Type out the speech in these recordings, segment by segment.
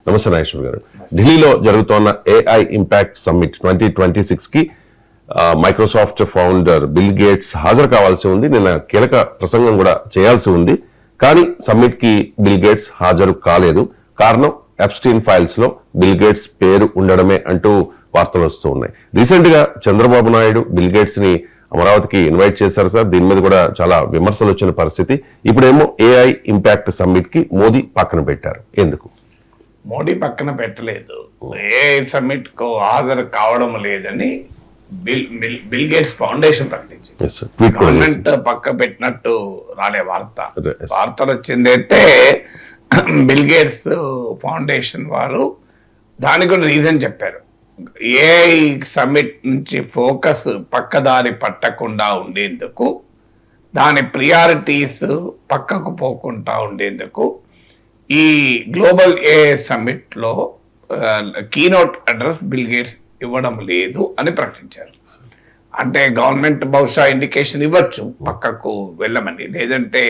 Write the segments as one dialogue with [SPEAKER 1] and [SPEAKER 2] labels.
[SPEAKER 1] నమస్తే నాగేశ్వర్ గారు. ఢిల్లీలో జరుగుతున్న AI ఇంపాక్ట్ సమ్మిట్ 2026కి మైక్రోసాఫ్ట్ ఫౌండర్ బిల్ గేట్స్ హాజరు కావాల్సి ఉంది. నిన్న కీలక ప్రసంగం కూడా చేయాల్సి ఉంది. కానీ సమ్మిట్ కి బిల్ గేట్స్ హాజరు కాలేదు. కారణం ఎప్స్టీన్ ఫైల్స్ లో బిల్ గేట్స్ పేరు ఉండడమే అంటూ వార్తలు వస్తూ ఉన్నాయి. రీసెంట్ గా చంద్రబాబు నాయుడు బిల్ గేట్స్ ని అమరావతికి ఇన్వైట్ చేశారు సార్. దీని మీద కూడా చాలా విమర్శలు వచ్చిన పరిస్థితి. ఇప్పుడేమో AI ఇంపాక్ట్ సమ్మిట్ కి మోదీ పక్కన పెట్టారు. ఎందుకు?
[SPEAKER 2] మోడీ పక్కన పెట్టలేదు, AI సమ్మిట్ కు హాజరు కావడం లేదని బిల్ గేట్స్ ఫౌండేషన్ ప్రకటించింది. గవర్నమెంట్ పక్క పెట్టినట్టు రాలే వార్తలు వచ్చింది అయితే బిల్ గేట్స్ ఫౌండేషన్ వారు దానికి కూడా రీజన్ చెప్పారు. AI సమ్మిట్ నుంచి ఫోకస్ పక్కదారి పట్టకుండా ఉండేందుకు, దాని ప్రియారిటీస్ పక్కకు పోకుండా ఉండేందుకు ఈ గ్లోబల్ AI సమ్మిట్ లో కీనోట్ అడ్రస్ బిల్ గేట్స్ ఇవ్వడం లేదు అని ప్రకటించారు. అంటే గవర్నమెంట్ బహుశా ఇండికేషన్ ఇవ్వచ్చు పక్కకు వెళ్ళమని, లేదంటే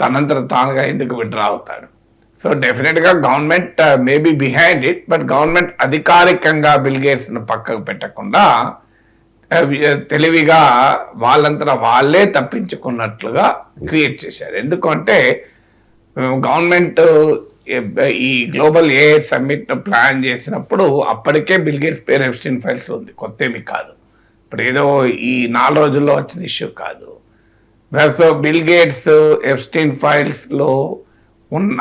[SPEAKER 2] తనంతట తానుగా ఎందుకు విడ్రా అవుతాడు. సో డెఫినెట్ గా government maybe behind it, but government అధికారికంగా బిల్ గేట్స్ ను పక్కకు పెట్టకుండా తెలివిగా వాళ్ళంతా వాళ్ళే తప్పించుకున్నట్లుగా క్రియేట్ చేశారు. ఎందుకంటే గవర్నమెంట్ ఈ గ్లోబల్ AI సమ్మిట్ ప్లాన్ చేసినప్పుడు అప్పటికే బిల్ గేట్స్ పేరు ఎప్స్టీన్ ఫైల్స్ ఉంది, కొత్త ఏమి కాదు. ఇప్పుడు ఏదో ఈ 4 రోజుల్లో వచ్చిన ఇష్యూ కాదు. So bill gates Epstein files లో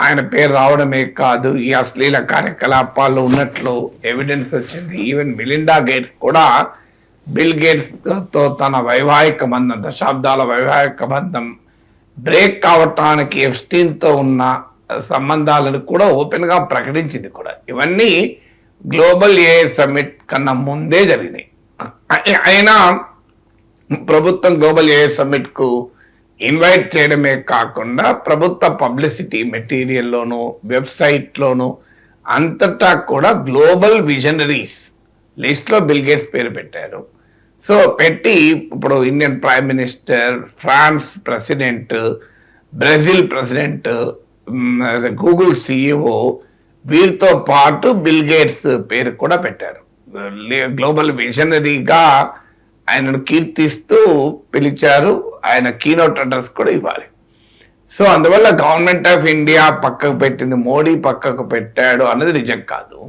[SPEAKER 2] ఆయన పేరు రావడమే కాదు, ఈ అశ్లీల కార్యకలాపాలు ఉన్నట్లు ఎవిడెన్స్ వచ్చింది. ఈవెన్ మిలిండా గేట్స్ కూడా బిల్ గేట్స్ తో తన వైవాహిక బంధం, దశాబ్దాల వైవాహిక బంధం బ్రేక్ కావటానికి ఎప్స్టీన్ తో ఉన్న సంబంధాలను కూడా ఓపెన్ గా ప్రకటించింది కూడా. ఇవన్నీ గ్లోబల్ AI సమ్మిట్ కన్నా ముందే జరిగినాయి. అయినా ప్రభుత్వం గ్లోబల్ AI సమ్మిట్ కు ఇన్వైట్ చేయడమే కాకుండా ప్రభుత్వ పబ్లిసిటీ మెటీరియల్లోను, వెబ్సైట్లోను అంతటా కూడా గ్లోబల్ విజనరీస్ లిస్ట్లో బిల్ గేట్స్ పేరు పెట్టారు. సో పెట్టి ఇప్పుడు Indian prime minister, France president, Brazil president, Google CEO వీరితో పాటు బిల్ గేట్స్ పేరు కూడా పెట్టారు. గ్లోబల్ విజనరీగా ఆయనను కీర్తిస్తూ పిలిచారు. ఆయన కీనోట్ అడ్రస్ కూడా ఇవ్వాలి. సో అందువల్ల గవర్నమెంట్ ఆఫ్ ఇండియా పక్కకు పెట్టింది, మోడీ పక్కకు పెట్టాడు అన్నది నిజం కాదు.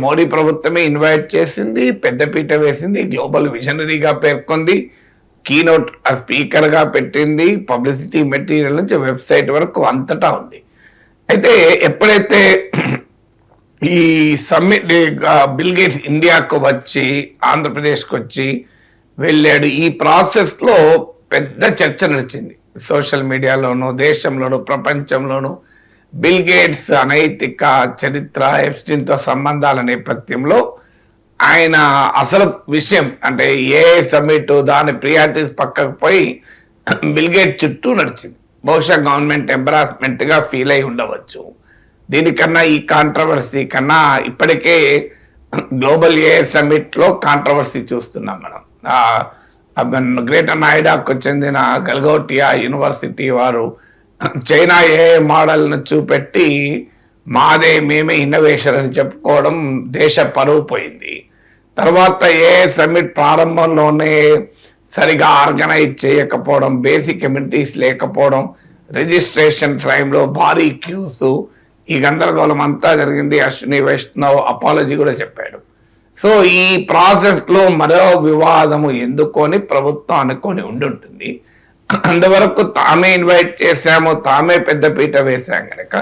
[SPEAKER 2] మోడీ ప్రభుత్వమే ఇన్వైట్ చేసింది, పెద్దపీట వేసింది, గ్లోబల్ విజనరీగా పేర్కొంది, కీనోట్ స్పీకర్ గా పెట్టింది, పబ్లిసిటీ మెటీరియల్ నుంచి వెబ్సైట్ వరకు అంతటా ఉంది. అయితే ఎప్పుడైతే ఈ సమ్మిట్ బిల్ గేట్స్ ఇండియాకు వచ్చి, ఆంధ్రప్రదేశ్కి వచ్చి వెళ్ళాడు, ఈ ప్రాసెస్ లో పెద్ద చర్చ నడిచింది సోషల్ మీడియాలోను, దేశంలోను, ప్రపంచంలోను. బిల్ గేట్స్ అనైతిక చరిత్ర, ఎప్స్టీన్ తో సంబంధాల నేపథ్యంలో ఆయన అసలు విషయం అంటే AI సమ్మిట్ దాని ప్రియారిటీస్ పక్కకు పోయి బిల్ గేట్ చుట్టూ నడిచింది. బహుశా గవర్నమెంట్ ఎంబరాస్మెంట్ గా ఫీల్ అయి ఉండవచ్చు. దీనికన్నా ఈ కాంట్రవర్సీ కన్నా ఇప్పటికే గ్లోబల్ AI సమ్మిట్ లో కాంట్రవర్సీ చూస్తున్నాం మనం. గ్రేటర్ నోయిడాకు చెందిన గల్గౌటియా యూనివర్సిటీ వారు చైనా AI మోడల్ను చూపెట్టి మేమే ఇన్నోవేషన్ అని చెప్పుకోవడం దేశ పరువు పోయింది. తర్వాత AI సమ్మిట్ ప్రారంభంలోనే సరిగా ఆర్గనైజ్ చేయకపోవడం, బేసిక్ కమ్యూనిటీస్ లేకపోవడం, రిజిస్ట్రేషన్ టైంలో భారీ క్యూస్, ఈ గందరగోళం అంతా జరిగింది. అశ్విని వైష్ణవ్ అపాలజీ కూడా చెప్పాడు. సో ఈ ప్రాసెస్ లో మరో వివాదము ఎందుకొని ప్రభుత్వం అనుకొని ఉండుంటుంది. అంతవరకు తామే ఇన్వైట్ చేశాము, తామే పెద్దపీట వేశాం కనుక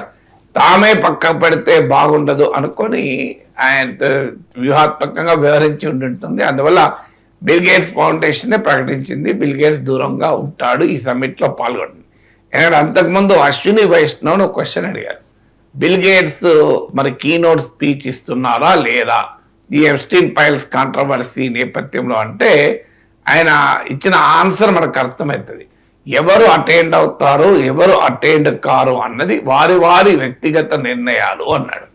[SPEAKER 2] తామే పక్కకు పెడితే బాగుండదు అనుకొని ఆయన వ్యూహాత్మకంగా వ్యవహరించి ఉండుంటుంది. అందువల్ల బిల్ గేట్స్ ఫౌండేషన్ ప్రకటించింది బిల్ గేట్స్ దూరంగా ఉంటాడు ఈ సమ్మిట్ లో పాల్గొంటుంది. ఎందుకంటే అంతకుముందు అశ్విని వైష్ణవ్ ఒక క్వశ్చన్ అడిగారు, బిల్ గేట్స్ మరి కీనోట్ స్పీచ్ ఇస్తున్నారా లేదా ఈ ఎప్స్టీన్ ఫైల్స్ కాంట్రవర్సీ నేపథ్యంలో అంటే ఆయన ఇచ్చిన ఆన్సర్ మనకు అర్థమవుతుంది. ఎవరు అటెండ్ అవుతారు, ఎవరు అటెండ్ కారు అన్నది వారి వారి వ్యక్తిగత నిర్ణయాలు అన్నాడు.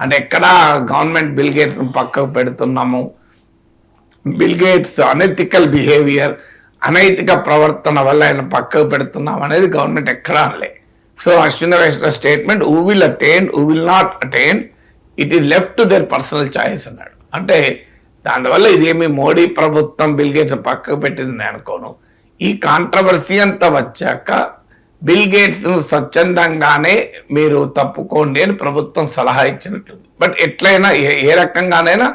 [SPEAKER 2] అంటే ఎక్కడా గవర్నమెంట్ బిల్ గేట్స్ పక్కకు పెడుతున్నాము, బిల్ గేట్స్ అనెథికల్ బిహేవియర్, అనైతిక ప్రవర్తన వల్ల ఆయన పక్కకు పెడుతున్నాం అనేది గవర్నమెంట్ ఎక్కడా అనలే. So Ashwini Vaishnaw statement, who will attend, who will not attend, it is left to their personal choice అన్నాడు. అంటే దానివల్ల ఇదేమి మోడీ ప్రభుత్వం బిల్ గేట్స్ పక్కకు పెట్టింది నేను అనుకోను. ఈ కాంట్రవర్సీ అంతా వచ్చాక బిల్ గేట్స్ స్వచ్ఛందంగానే మీరు తప్పుకోండి అని ప్రభుత్వం సలహా ఇచ్చినట్టుంది. బట్ ఎట్లయినా ఏ రకంగానైనా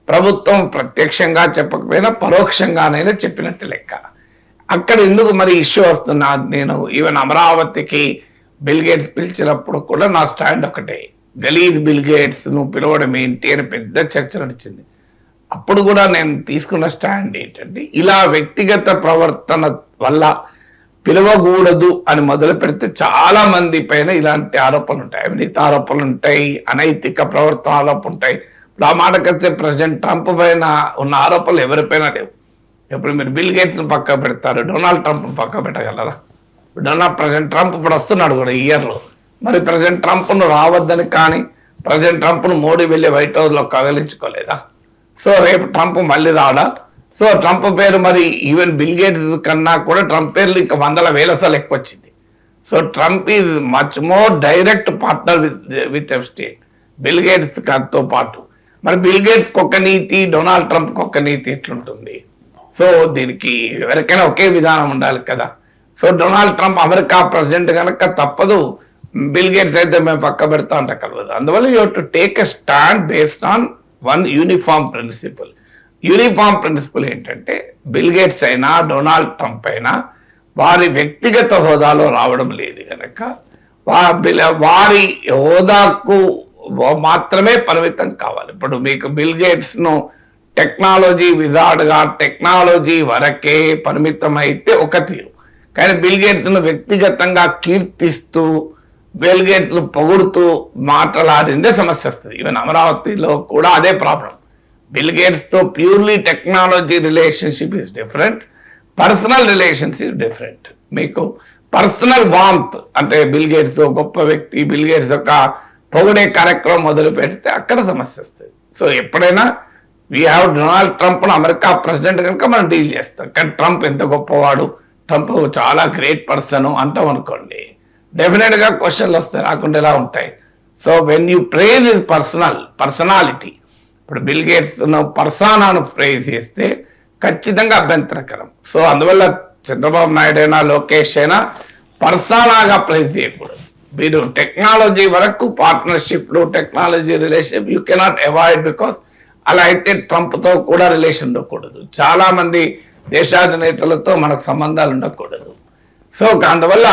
[SPEAKER 2] ప్రభుత్వం ప్రత్యక్షంగా చెప్పకపోయినా పరోక్షంగానైనా చెప్పినట్టు లెక్క. అక్కడ ఎందుకు మరి ఇష్యూ వస్తున్నా, నేను ఈవెన్ అమరావతికి బిల్ గేట్స్ పిలిచినప్పుడు కూడా నా స్టాండ్ ఒకటే, గలీజ్ బిల్ గేట్స్ నువ్వు పిలవడం ఏంటి అని పెద్ద చర్చ నడిచింది. అప్పుడు కూడా నేను తీసుకున్న స్టాండ్ ఏంటంటే, ఇలా వ్యక్తిగత ప్రవర్తన వల్ల పిలవకూడదు అని మొదలు పెడితే చాలా మంది పైన ఇలాంటి ఆరోపణలు ఉంటాయి, అవినీతి ఆరోపణలు ఉంటాయి, అనైతిక ప్రవర్తన ఆరోపణలు ఉంటాయి. ఇప్పుడు ఆ మాటకొస్తే ప్రెసిడెంట్ ట్రంప్ పైన ఉన్న ఆరోపణలు ఎవరిపైన లేవు. ఇప్పుడు మీరు బిల్ గేట్స్ని పక్క పెడతారు, డొనాల్డ్ ట్రంప్ పక్క పెట్టగలరా? ప్రెసిడెంట్ ట్రంప్ ఇప్పుడు వస్తున్నాడు కూడా ఈ ఇయర్లో. మరి ప్రెసిడెంట్ ట్రంప్ను రావద్దని కానీ ప్రెసిడెంట్ ట్రంప్ను మోడీ వెళ్ళి వైట్ హౌస్లో కదిలించుకోలేదా? సో రేపు ట్రంప్ మళ్ళీ రావడా? సో ట్రంప్ పేరు మరి ఈవెన్ బిల్ గేట్స్ కన్నా కూడా ట్రంప్ పేర్లు ఇంకా 100,000 సార్లు ఎక్కువ వచ్చింది. So Trump is much more direct partner with Epstein, bill gates తో పాటు. మరి బిల్ గేట్స్ ఒక నీతి, డొనాల్డ్ ట్రంప్ ఒక నీతి ఎట్లుంటుంది? సో దీనికి ఎవరికైనా ఒకే విధానం ఉండాలి కదా. So Donald Trump America president కనుక తప్పదు, బిల్ గేట్స్ అయితే మేము పక్క పెడతా అంటే కలవదు. అందువల్ల you to take a stand based on one uniform principle. Uniform principle ఏంటంటే, బిల్ గేట్స్ అయినా డొనాల్డ్ ట్రంప్ అయినా వారి వ్యక్తిగత హోదాలో రావడం లేదు కనుక వారి హోదాకు మాత్రమే పరిమితం కావాలి. ఇప్పుడు మీకు బిల్ గేట్స్ ను టెక్నాలజీ విజార్డ్గా టెక్నాలజీ వరకే పరిమితం అయితే ఒక తీరు, కానీ బిల్ గేట్స్ ను వ్యక్తిగతంగా కీర్తిస్తూ బిల్ గేట్స్ ను పొగుడుతూ మాట్లాడిందే సమస్య వస్తుంది. ఈవెన్ అమరావతిలో కూడా అదే ప్రాబ్లం. బిల్ గేట్స్ తో purely technology relationship is different, personal relationship different. మీకు పర్సనల్ వాంత్ అంటే బిల్ గేట్స్ గొప్ప వ్యక్తి, బిల్ గేట్స్ యొక్క పొగిడే కార్యక్రమం మొదలు పెడితే అక్కడ సమస్య వస్తుంది. సో ఎప్పుడైనా we have Donald Trump America president కనుక మనం డీల్ చేస్తాం. కానీ ట్రంప్ ఎంత గొప్పవాడు, ట్రంప్ చాలా గ్రేట్ పర్సన్ అంటాం అనుకోండి, డెఫినెట్ గా క్వశ్చన్లు వస్తాయి, రాకుండా ఎలా ఉంటాయి. So when you praise is personality, ఇప్పుడు బిల్ గేట్స్ పర్సనాను ప్రేజ్ చేస్తే ఖచ్చితంగా అభ్యంతరకరం. సో అందువల్ల చంద్రబాబు నాయుడు అయినా లోకేష్ అయినా పర్సనాగా ప్రేజ్ చేయకూడదు. మీరు టెక్నాలజీ వరకు పార్ట్నర్షిప్లు, technology relationship you cannot avoid, because అలా అయితే ట్రంప్తో కూడా రిలేషన్ ఉండకూడదు, చాలా మంది దేశాధినేతలతో మనకు సంబంధాలు ఉండకూడదు. సో అందువల్ల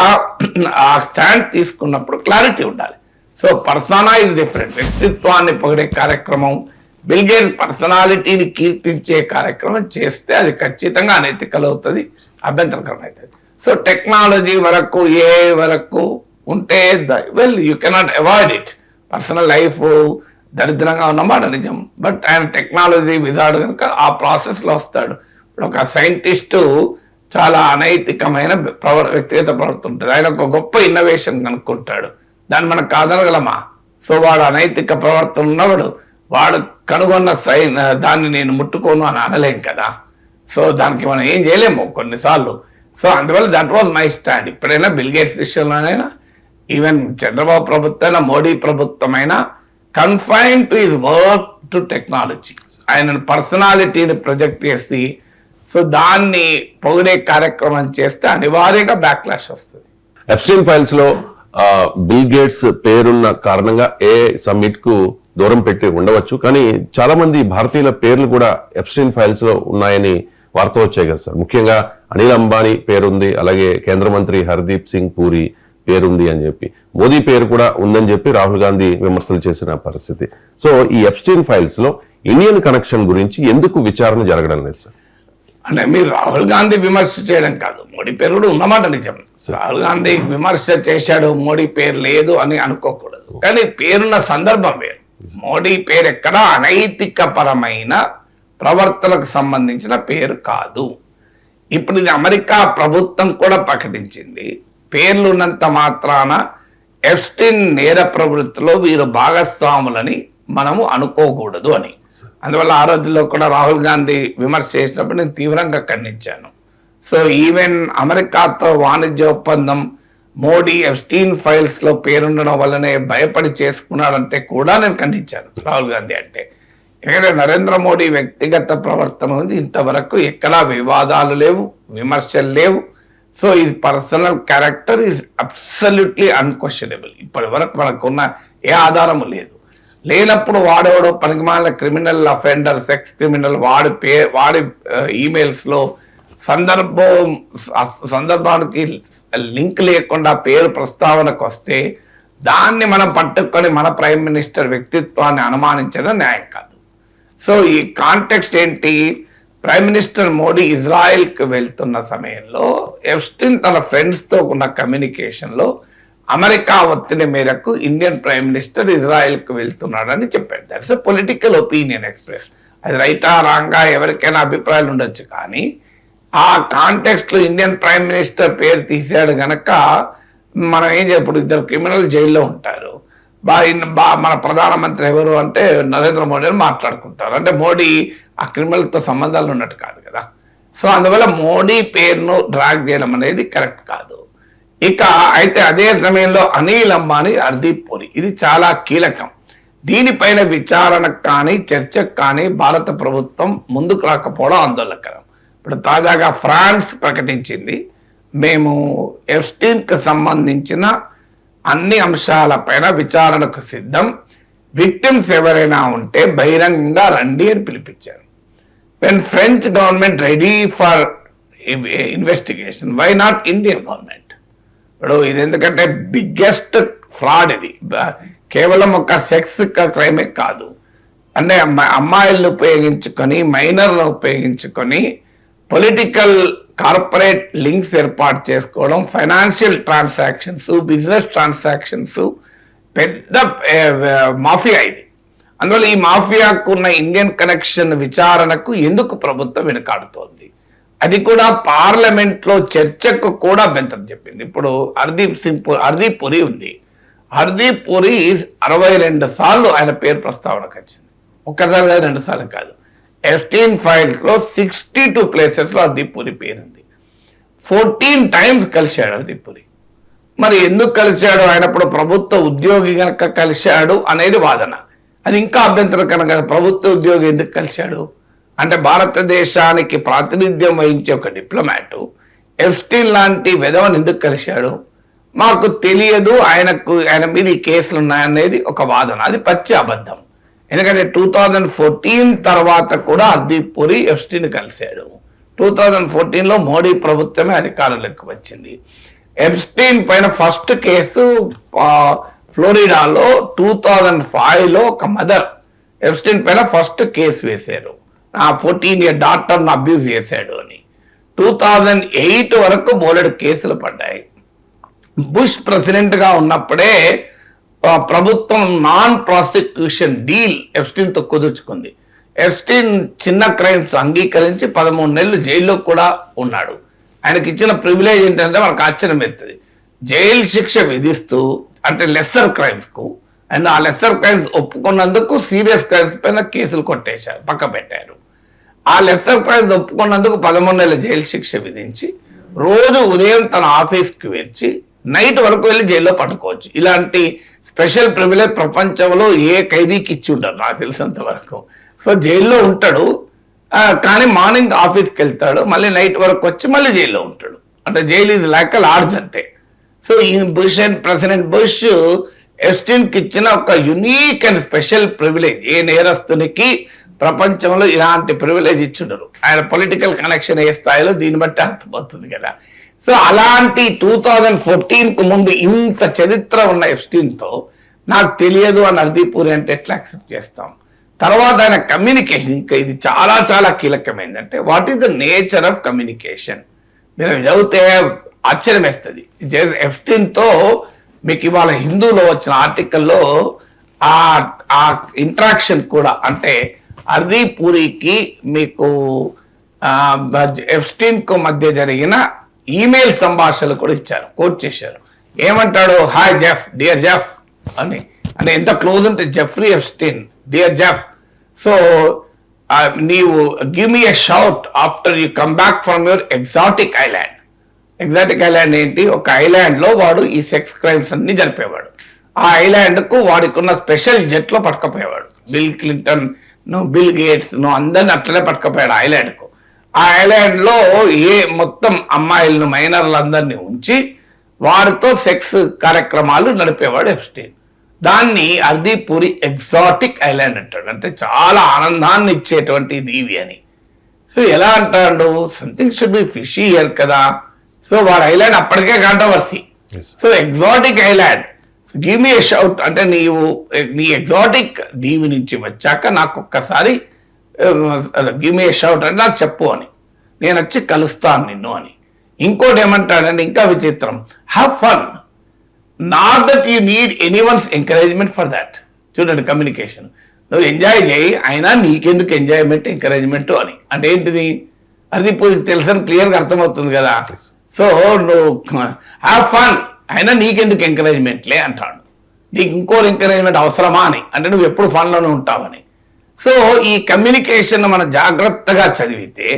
[SPEAKER 2] ఆ స్టాండ్ తీసుకున్నప్పుడు క్లారిటీ ఉండాలి. So persona is different. వ్యక్తిత్వాన్ని పొగిడే కార్యక్రమం, బిల్ గేట్స్ పర్సనాలిటీని కీర్తించే కార్యక్రమం చేస్తే అది ఖచ్చితంగా అనైతికలు అవుతుంది, అభ్యంతరకరం అవుతుంది. సో టెక్నాలజీ వరకు ఏ వరకు ఉంటే well you cannot avoid it. Personal life దరిద్రంగా ఉన్నమాట నిజం, బట్ ఆయన టెక్నాలజీ విధాడు కనుక ఆ ప్రాసెస్లో వస్తాడు. ఇప్పుడు ఒక సైంటిస్టు చాలా అనైతికమైన వ్యక్తిగత ప్రవర్తన ఉంటుంది, ఆయన ఒక గొప్ప ఇన్నోవేషన్ కనుక్కుంటాడు, దాన్ని మనం కాదనగలమా? సో వాడు అనైతిక ప్రవర్తన ఉన్నవాడు, వాడు కనుగొన్న దాన్ని నేను ముట్టుకోను అని అనలేం కదా. సో దానికి మనం ఏం చేయలేము కొన్నిసార్లు. సో అందువల్ల దట్ వాజ్ మై స్టాండ్. ఇప్పుడైనా బిల్ గేట్స్ విషయంలోనైనా, ఈవెన్ చంద్రబాబు ప్రభుత్వం, మోడీ ప్రభుత్వమైనా confine to his work to technology. ఆయన పర్సనాలిటీని ప్రొజెక్ట్ చేసి సో దాన్ని పొగిడే కార్యక్రమం చేస్తే అనివార్యంగా బ్యాక్లాష్ వస్తుంది.
[SPEAKER 1] ఎప్స్టీన్ ఫైల్స్ లో బిల్ గేట్స్ పేరున్న కారణంగా ఏ సమ్మిట్ కు దూరం పెట్టి ఉండవచ్చు, కానీ చాలా మంది భారతీయుల పేర్లు కూడా ఎప్స్టీన్ ఫైల్స్ లో ఉన్నాయని వార్త వచ్చాయి కదా సార్. ముఖ్యంగా అనిల్ అంబానీ పేరుంది, అలాగే కేంద్ర మంత్రి హర్దీప్ సింగ్ పూరి పేరుంది అని చెప్పి, మోదీ పేరు కూడా ఉందని చెప్పి రాహుల్ గాంధీ విమర్శలు చేసిన పరిస్థితి. సో ఈ ఎప్స్టీన్ ఫైల్స్ లో ఇండియన్ కనెక్షన్ గురించి ఎందుకు విచారణ జరగడం లేదు సార్?
[SPEAKER 2] అంటే మీరు రాహుల్ గాంధీ విమర్శ చేయడం కాదు, మోడీ పేరు కూడా ఉన్నమాట నిజం. రాహుల్ గాంధీ విమర్శ చేశాడు, మోడీ పేరు లేదు అని అనుకోకూడదు, కానీ పేరున్న సందర్భం వేరు. మోడీ పేరు ఎక్కడ అనైతిక పరమైన ప్రవర్తనకు సంబంధించిన పేరు కాదు. ఇప్పుడు ఇది అమెరికా ప్రభుత్వం కూడా ప్రకటించింది, పేర్లు ఉన్నంత మాత్రాన ఎప్స్టీన్ నేర ప్రవృత్తిలో వీరు భాగస్వాములని మనము అనుకోకూడదు అని. అందువల్ల ఆ రోజుల్లో కూడా రాహుల్ గాంధీ విమర్శ చేసినప్పుడు నేను తీవ్రంగా ఖండించాను. సో ఈవెన్ అమెరికాతో వాణిజ్య ఒప్పందం మోడీ ఎఫ్స్టీన్ ఫైల్స్ లో పేరుండడం వల్లనే భయపడి చేసుకున్నాడంటే కూడా నేను ఖండించాను రాహుల్ గాంధీ అంటే. ఎందుకంటే నరేంద్ర మోడీ వ్యక్తిగత ప్రవర్తన ఉంది, ఇంతవరకు ఎక్కడా వివాదాలు లేవు, విమర్శలు లేవు. సో ఇది personal character is absolutely unquestionable. ఇప్పటి వరకు మనకున్న ఏ ఆధారము లేదు. లేనప్పుడు వాడేవాడు పనికిమాలిన క్రిమినల్ అఫెండర్, సెక్స్ క్రిమినల్ వాడి ఈమెయిల్స్ లో సందర్భానికి లింక్ లేకుండా పేరు ప్రస్తావనకు వస్తే దాన్ని మనం పట్టుకొని మన ప్రైమ్ మినిస్టర్ వ్యక్తిత్వాన్ని అనుమానించడం న్యాయం కాదు. సో ఈ కాంటెక్స్ట్ ఏంటి? ప్రైమ్ మినిస్టర్ మోడీ ఇజ్రాయెల్కి వెళ్తున్న సమయంలో ఎప్స్టీన్ తన ఫ్రెండ్స్తో ఉన్న కమ్యూనికేషన్లో అమెరికా ఒత్తిడి మేరకు ఇండియన్ ప్రైమ్ మినిస్టర్ ఇజ్రాయెల్కి వెళ్తున్నాడని చెప్పాడు. That's a political opinion express. అది రైటా రాంగా ఎవరికైనా అభిప్రాయాలు ఉండొచ్చు, కానీ ఆ కాంటెక్స్ట్ లో ఇండియన్ ప్రైమ్ మినిస్టర్ పేరు తీసాడు గనక మనం ఏం చెప్పప్పుడు ఇద్దరు క్రిమినల్ జైల్లో ఉంటారు. మన ప్రధానమంత్రి ఎవరు అంటే నరేంద్ర మోడీ అని మాట్లాడుకుంటారు. అంటే మోడీ ఆ క్రిమినల్తో సంబంధాలు ఉన్నట్టు కాదు కదా. సో అందువల్ల మోడీ పేరును డ్రాగ్ చేయడం అనేది కరెక్ట్ కాదు. ఇక అయితే అదే సమయంలో అనిల్ అంబానీ, హర్దీప్ పురి, ఇది చాలా కీలకం. దీనిపైన విచారణకు కానీ చర్చకు కానీ భారత ప్రభుత్వం ముందుకు రాకపోవడం ఆందోళనకరం. ఇప్పుడు తాజాగా ఫ్రాన్స్ ప్రకటించింది, మేము ఎప్స్టీన్కి సంబంధించిన అన్ని అంశాలపైన విచారణకు సిద్ధం, విక్టిమ్స్ ఎవరైనా ఉంటే బహిరంగంగా రండి అని పిలిపించారు. When French government ready for investigation, why not Indian government? ఇప్పుడు ఇది ఎందుకంటే బిగ్గెస్ట్ ఫ్రాడ్ ఇది. కేవలం ఒక సెక్స్ క్రైమే కాదు, అంటే అమ్మాయిలను ఉపయోగించుకొని, మైనర్లను ఉపయోగించుకొని పొలిటికల్ కార్పొరేట్ లింక్స్ ఏర్పాటు చేసుకోవడం, ఫైనాన్షియల్ ట్రాన్సాక్షన్స్, బిజినెస్ ట్రాన్సాక్షన్స్, పెద్ద మాఫియా ఇది. అందువల్ల ఈ మాఫియాకు ఉన్న ఇండియన్ కనెక్షన్ విచారణకు ఎందుకు ప్రభుత్వం వెనుకాడుతోంది? అది కూడా పార్లమెంట్ లో చర్చకు కూడా అభ్యంతరం చెప్పింది. ఇప్పుడు హర్దీప్ పురి ఉంది. హర్దీప్ పురి 62 సార్లు ఆయన పేరు ప్రస్తావనకు వచ్చింది. ఒక్కసారి కాదు, 2 సార్లు కాదు. ఎఫ్టీన్ ఫైల్స్ లో 62 ప్లేసెస్ లో హర్దీప్ పురి పేరుంది. 14 టైమ్స్ కలిశాడు హర్దీప్ పురి. మరి ఎందుకు కలిశాడు? ఆయనప్పుడు ప్రభుత్వ ఉద్యోగి కనుక కలిశాడు అనేది వాదన. అది ఇంకా అభ్యంతరకరం కదా. ప్రభుత్వ ఉద్యోగి ఎందుకు కలిశాడు అంటే, భారతదేశానికి ప్రాతినిధ్యం వహించే ఒక డిప్లొమాటు ఎప్స్టీన్ లాంటి వెధవని ఎందుకు కలిశాడు? మాకు తెలియదు, ఆయన మీద ఈ కేసులు ఉన్నాయనేది ఒక వాదన. అది పచ్చి అబద్ధం. ఎందుకంటే 2014 తర్వాత కూడా హర్దీప్ పురి ఎప్స్టీన్ కలిశాడు. 2014లో మోడీ ప్రభుత్వమే అధికారంలోకి వచ్చింది. ఎప్స్టీన్ పైన ఫస్ట్ కేసు ఫ్లోరిడాలో 2005లో ఒక మదర్ ఎప్స్టీన్ పైన ఫస్ట్ కేసు వేశారు. ఆ 14-year డాక్టర్ను అబ్యూజ్ చేశాడు అని. 2008 వరకు బోలెడు కేసులు పడ్డాయి. బుష్ ప్రెసిడెంట్ గా ఉన్నప్పుడే ప్రభుత్వం నాన్ ప్రాసిక్యూషన్ డీల్ ఎప్స్టీన్తో కుదుర్చుకుంది. ఎప్స్టీన్ చిన్న క్రైమ్స్ అంగీకరించి 13 నెలలు జైల్లో కూడా ఉన్నాడు. ఆయనకి ఇచ్చిన ప్రివిలేజ్ ఏంటంటే మనకు ఆశ్చర్యం ఎత్తుంది. జైలు శిక్ష విధిస్తూ, అంటే లెస్సర్ క్రైమ్స్ కు, అండ్ ఆ లెస్సర్ క్రైమ్స్ ఒప్పుకున్నందుకు సీరియస్ క్రైమ్స్ పైన కేసులు కొట్టేశారు, పక్క పెట్టారు. ఆ లెస్సర్ క్రైమ్స్ ఒప్పుకున్నందుకు 13 నెలల జైలు శిక్ష విధించి రోజు ఉదయం తన ఆఫీస్కి వచ్చి నైట్ వరకు వెళ్ళి జైల్లో పట్టుకోవచ్చు. ఇలాంటి స్పెషల్ ప్రివిలేజ్ ప్రపంచంలో ఏ ఖైదీకి ఇచ్చి ఉంటారు నాకు తెలిసినంత వరకు. సో జైల్లో ఉంటాడు, కానీ మార్నింగ్ ఆఫీస్కి వెళ్తాడు, మళ్ళీ నైట్ వరకు వచ్చి మళ్ళీ జైల్లో ఉంటాడు. అంటే జైలు ఇది లైక్ లాడ్జ్ అంతే. సో ఈ ప్రెసిడెంట్ బుష్ ఎప్స్టీన్కి ఇచ్చిన ఒక యునీక్ అండ్ స్పెషల్ ప్రివిలేజ్. ఏ నేరస్తునికి ప్రపంచంలో ఇలాంటి ప్రివిలేజ్ ఇచ్చుండరు. ఆయన పొలిటికల్ కనెక్షన్ ఏ స్థాయిలో దీన్ని బట్టి అర్థమవుతుంది కదా. సో అలాంటి 2014కు ముందు ఇంత చరిత్ర ఉన్న ఎప్స్టీన్తో నాకు తెలియదు అని హర్దీప్ పురి అంటే ఎట్లా యాక్సెప్ట్ చేస్తాం? తర్వాత ఆయన కమ్యూనికేషన్, ఇంకా ఇది చాలా చాలా కీలకమైందంటే, what is the nature of communication? మీరు చదివితే ఆశ్చర్యం వేస్తుంది. ఎప్స్టీన్తో మీకు ఇవాళ హిందూలో వచ్చిన ఆర్టికల్లో ఆ ఇంటరాక్షన్ కూడా, అంటే హర్దీప్ పురికి మీకు ఎప్స్టీన్కు మధ్య జరిగిన ఈమెయిల్ సంభాషణలు కూడా ఇచ్చారు, కోట్ చేశారు. ఏమంటాడు? హాయ్ జెఫ్, డియర్ జెఫ్ అని. అంటే ఎంత క్లోజ్ ఉంటే Jeffrey Epstein, dear Jeff, so నీవు give me a shout after you come back from your exotic island. Exotic island ఏంటి? ఒక ఐలాండ్ లో వాడు ఈ సెక్స్ క్రైమ్స్ అన్ని జరిపేవాడు. ఆ ఐలాండ్ కు వాడికి ఉన్న స్పెషల్ జెట్ లో పట్టుకపోయేవాడు. బిల్ క్లింటన్ బిల్ గేట్స్ అందరిని అట్లనే పట్టుకపోయాడు ఐలాండ్ కు. ఆ ఐలాండ్ లో మొత్తం అమ్మాయిలను మైనర్లందరినీ ఉంచి వారితో సెక్స్ కార్యక్రమాలు నడిపేవాడు ఎప్స్టీన్. దాన్ని అర్దీపూరి ఎగ్జాటిక్ ఐలాండ్ అంటాడు, అంటే చాలా ఆనందాన్ని ఇచ్చేటువంటి దీవి అని. సో ఎలా అంటాడు? Something should be fishy here కదా. సో వాడు ఐలాండ్ అప్పటికే controversy. So exotic island give me a shout, అంటే నీ ఎగ్జాటిక్ దీవి నుంచి వచ్చాక నాకు ఒక్కసారి గివ్ మీ ఏ షౌట్ అంటే నాకు చెప్పు అని, నేను వచ్చి కలుస్తాను నిన్ను అని. ఇంకోటి ఏమంటాడంటే ఇంకా విచిత్రం, have fun, not that you need anyone's encouragement for that. చూడండి కమ్యూనికేషన్, నువ్వు ఎంజాయ్ చేయి, అయినా నీకెందుకు ఎంజాయ్మెంట్ ఎంకరేజ్మెంట్ అని. అంటే ఏంటిది? అది ఇప్పుడు తెలుసని క్లియర్గా అర్థమవుతుంది కదా. సో నువ్వు హ్యావ్ ఫన్, అయినా నీకెందుకు ఎంకరేజ్మెంట్లే అంటాడు. నీకు ఇంకోటి ఎంకరేజ్మెంట్ అవసరమా అని, అంటే నువ్వు ఎప్పుడు ఫన్లోనే ఉంటావని. సో ఈ కమ్యూనికేషన్ మనం జాగ్రత్తగా చదివితే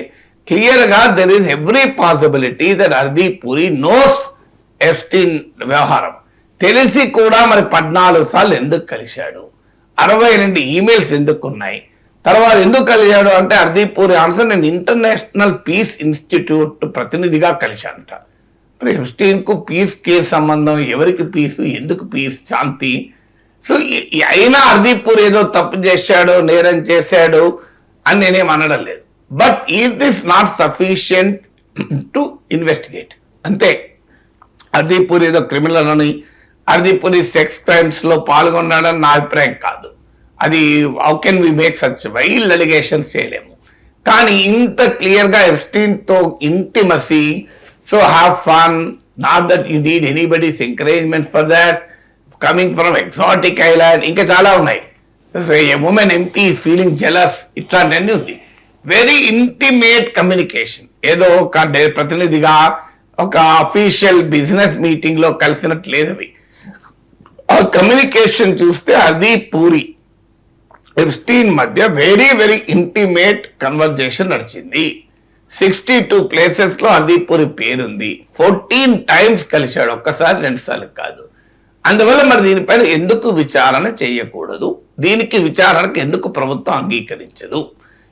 [SPEAKER 2] క్లియర్గా there is every possibility that అర్దీపూరి nose Epstein వ్యవహారం. తెలిసి కూడా మరి 14 సార్లు ఎందుకు కలిశాడు, 62 ఈమెయిల్స్ ఎందుకు ఉన్నాయి, తర్వాత ఎందుకు కలిశాడు అంటే అర్దీపూరి ఆన్సర్, నేను ఇంటర్నేషనల్ పీస్ ఇన్స్టిట్యూట్ ప్రతినిధిగా కలిశానంట. మరి ఎప్స్టీన్ కు పీస్ కి సంబంధం, ఎవరికి పీసు, ఎందుకు పీస్, శాంతి. సో అయినా అర్దీపూర్ ఏదో తప్పు చేశాడు, నేరం చేశాడు అని నేనేం అనడం లేదు. But is this not sufficient to investigate? అంతే. అర్దీపూర్ ఏదో క్రిమినల్ అని, అర్దీపూరి సెక్స్ క్రైమ్స్ లో పాల్గొన్నాడని నా అభిప్రాయం కాదు. అది how can we make such wild allegations చేయలేము. కానీ ఇంత క్లియర్ గా ఎప్స్టీన్ తో intimacy, so have fun, not that you need anybody's encouragement for that, coming from exotic island, ఇంకా చాలా ఉన్నాయి. A woman MP feeling jealous, ఇట్లాంటివన్నీ ఉంది. Very intimate communication. ఏదో ఒక ప్రతినిధిగా ఒక అఫీషియల్ బిజినెస్ మీటింగ్ లో కలిసినట్టు లేదు అవి. ఆ కమ్యూనికేషన్ చూస్తే అర్దీపూరి ఎప్స్టీన్ మధ్య వెరీ వెరీ ఇంటిమేట్ కన్వర్జేషన్ నడిచింది. 62 ప్లేసెస్ లో అర్దీపూరి పేరుంది. 14 టైమ్స్ కలిశాడు, ఒక్కసారి 2 సార్లు కాదు. అందువల్ల మరి దీనిపైన ఎందుకు విచారణ చేయకూడదు? దీనికి విచారణకు ఎందుకు ప్రభుత్వం అంగీకరించదు?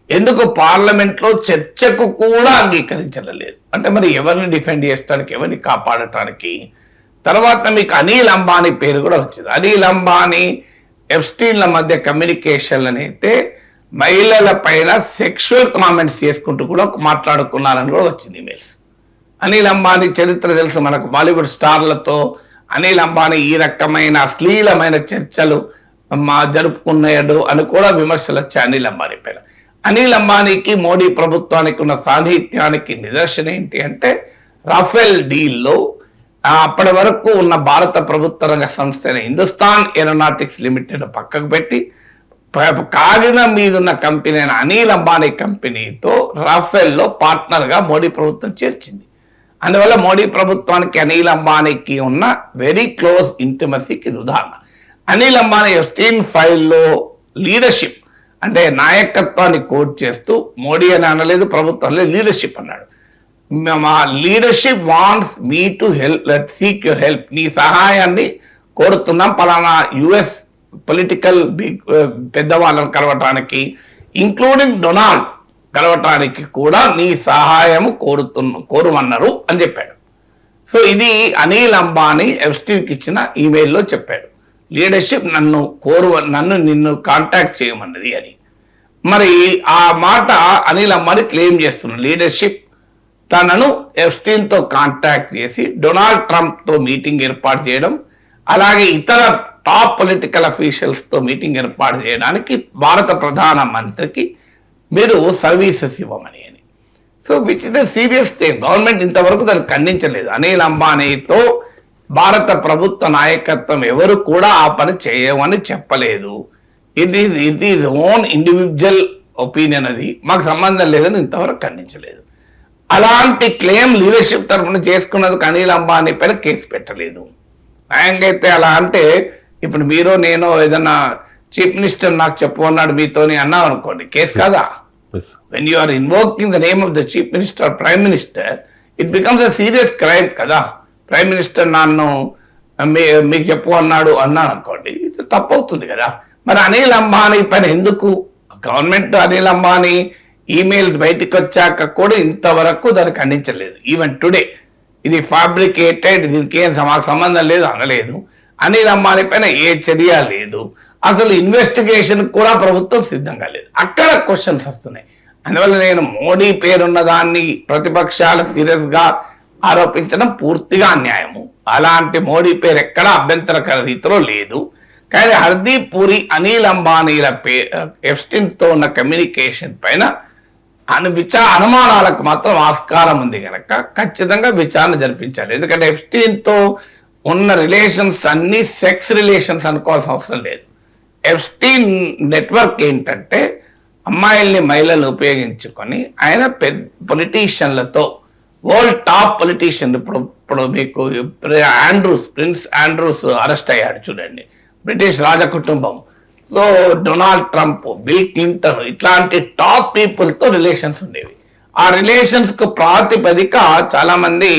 [SPEAKER 2] ఎందుకు పార్లమెంట్ లో చర్చకు కూడా అంగీకరించడం లేదు? అంటే మరి ఎవరిని డిఫెండ్ చేయడానికి, ఎవరిని కాపాడటానికి? తర్వాత మీకు అనిల్ అంబానీ పేరు కూడా వచ్చింది. అనిల్ అంబానీ ఎప్స్టీన్ల మధ్య కమ్యూనికేషన్ అయితే మహిళల పైన సెక్షువల్ కామెంట్స్ చేసుకుంటూ కూడా మాట్లాడుకున్నారని కూడా వచ్చింది ఈమెయిల్స్. అనిల్ అంబానీ చరిత్ర తెలుసు మనకు, బాలీవుడ్ స్టార్లతో అనిల్ అంబానీ ఈ రకమైన అశ్లీలమైన చర్చలు జరుపుకున్నాడు అని కూడా విమర్శలు వచ్చాయి అనిల్ అంబానీ పైన. అనిల్ అంబానీకి మోడీ ప్రభుత్వానికి ఉన్న సాన్నిహిత్యానికి నిదర్శనం ఏంటి అంటే, రాఫెల్ డీల్లో అప్పటి వరకు ఉన్న భారత ప్రభుత్వ రంగ సంస్థ అయిన హిందుస్థాన్ ఏరోనాటిక్స్ లిమిటెడ్ పక్కకు పెట్టి కాగితం మీద ఉన్న కంపెనీ అయిన అనిల్ అంబానీ కంపెనీతో రాఫెల్లో పార్ట్నర్ గా మోడీ ప్రభుత్వం చేర్చింది. అందువల్ల మోడీ ప్రభుత్వానికి అనిల్ అంబానీకి ఉన్న వెరీ క్లోజ్ ఇంటిమసీకి ఉదాహరణ. అనిల్ అంబానీ ఎప్స్టీన్ ఫైల్లో లీడర్షిప్ అంటే నాయకత్వాన్ని కోట్ చేస్తూ మోడీ అని అనలేదు, ప్రభుత్వంలో లీడర్షిప్ అన్నాడు. మా leadership wants me to help, let seek your help, నీ సహాయాన్ని కోరుతున్నాం పలానా యుఎస్ పొలిటికల్ పెద్దవాళ్ళని కలవటానికి, ఇంక్లూడింగ్ డొనాల్డ్ కలవటానికి కూడా నీ సహాయం కోరుమన్నారు అని చెప్పాడు. సో ఇది అనిల్ అంబానీ ఎప్స్టీన్కి ఇచ్చిన ఈమెయిల్లో చెప్పాడు. లీడర్షిప్ నిన్ను కాంటాక్ట్ చేయమన్నది అని. మరి ఆ మాట అనిల్ అంబానీ క్లెయిమ్ చేస్తున్నాడు. లీడర్షిప్ తనను ఎప్స్టీన్ తో కాంటాక్ట్ చేసి డొనాల్డ్ ట్రంప్ తో మీటింగ్ ఏర్పాటు చేయడం, అలాగే ఇతర టాప్ పొలిటికల్ అఫీషియల్స్ తో మీటింగ్ ఏర్పాటు చేయడానికి భారత ప్రధాన మంత్రికి మీరు సర్వీసెస్ ఇవ్వమని అని. So which is a serious thing. Government ఇంతవరకు దాన్ని ఖండించలేదు. అనిల్ అంబానీతో భారత ప్రభుత్వ నాయకత్వం ఎవరు కూడా ఆ పని చేయమని చెప్పలేదు. It is own individual opinion, అది మాకు సంబంధం లేదని ఇంతవరకు ఖండించలేదు. అలాంటి క్లెయిమ్ లీడర్షిప్ తరఫున చేసుకున్నది అనిల్ అంబానీ పైన కేసు పెట్టలేదు. న్యాయంగా అయితే అలా అంటే, ఇప్పుడు మీరు నేను ఏదన్నా చీఫ్ మినిస్టర్ నాకు చెప్పు అన్నాడు మీతోని అన్నావు అనుకోండి, కేసు కాదా? When you are invoking the name of the chief minister, prime minister, it becomes a serious crime కదా. ప్రైమ్ మినిస్టర్ నన్ను మీకు చెప్పు అన్నాను అనుకోండి, ఇది తప్పు అవుతుంది కదా. మరి అనిల్ అంబానీ పైన ఎందుకు గవర్నమెంట్ అనిల్ అంబానీ ఈమెయిల్స్ బయటకు వచ్చాక కూడా ఇంతవరకు దాన్ని ఖండించలేదు. ఈవెన్ టుడే ఇది ఫ్యాబ్రికేటెడ్, దీనికి ఏం సంబంధం లేదు అనలేదు. అనిల్ అంబానీ పైన ఏ చర్య లేదు. అసలు ఇన్వెస్టిగేషన్ కూడా ప్రభుత్వం సిద్ధంగా లేదు. అక్కడ క్వశ్చన్స్ వస్తున్నాయి. అందువల్ల నేను మోడీ పేరున్న దాన్ని ప్రతిపక్షాలు సీరియస్ గా ఆరోపించడం పూర్తిగా అన్యాయము. అలాంటి మోడీ పేరు ఎక్కడా అభ్యంతరకర రీతిలో లేదు. కానీ హర్దీప్ పూరి, అనిల్ అంబానీల ఎఫ్స్టీన్ తో ఉన్న కమ్యూనికేషన్ పైన అనుమానాలకు మాత్రం ఆస్కారం ఉంది కనుక ఖచ్చితంగా విచారణ జరిపించాలి. ఎందుకంటే ఎఫ్స్టీన్ తో ఉన్న రిలేషన్స్ అన్ని సెక్స్ రిలేషన్స్ అనుకోవాల్సిన అవసరం లేదు. ఎఫ్స్టీన్ నెట్వర్క్ ఏంటంటే అమ్మాయిల్ని, మహిళలను ఉపయోగించుకొని ఆయన పొలిటీషియన్లతో, వరల్డ్ టాప్ పొలిటీషియన్, ఇప్పుడు మీకు ప్రిన్స్ ఆండ్రూస్ అరెస్ట్ అయ్యాడు చూడండి, బ్రిటిష్ రాజ కుటుంబం. So Donald Trump, bill Clinton ఇట్లాంటి టాప్ పీపుల్ తో రిలేషన్స్ ఉండేవి. ఆ రిలేషన్స్ కు ప్రాతిపదిక చాలా మంది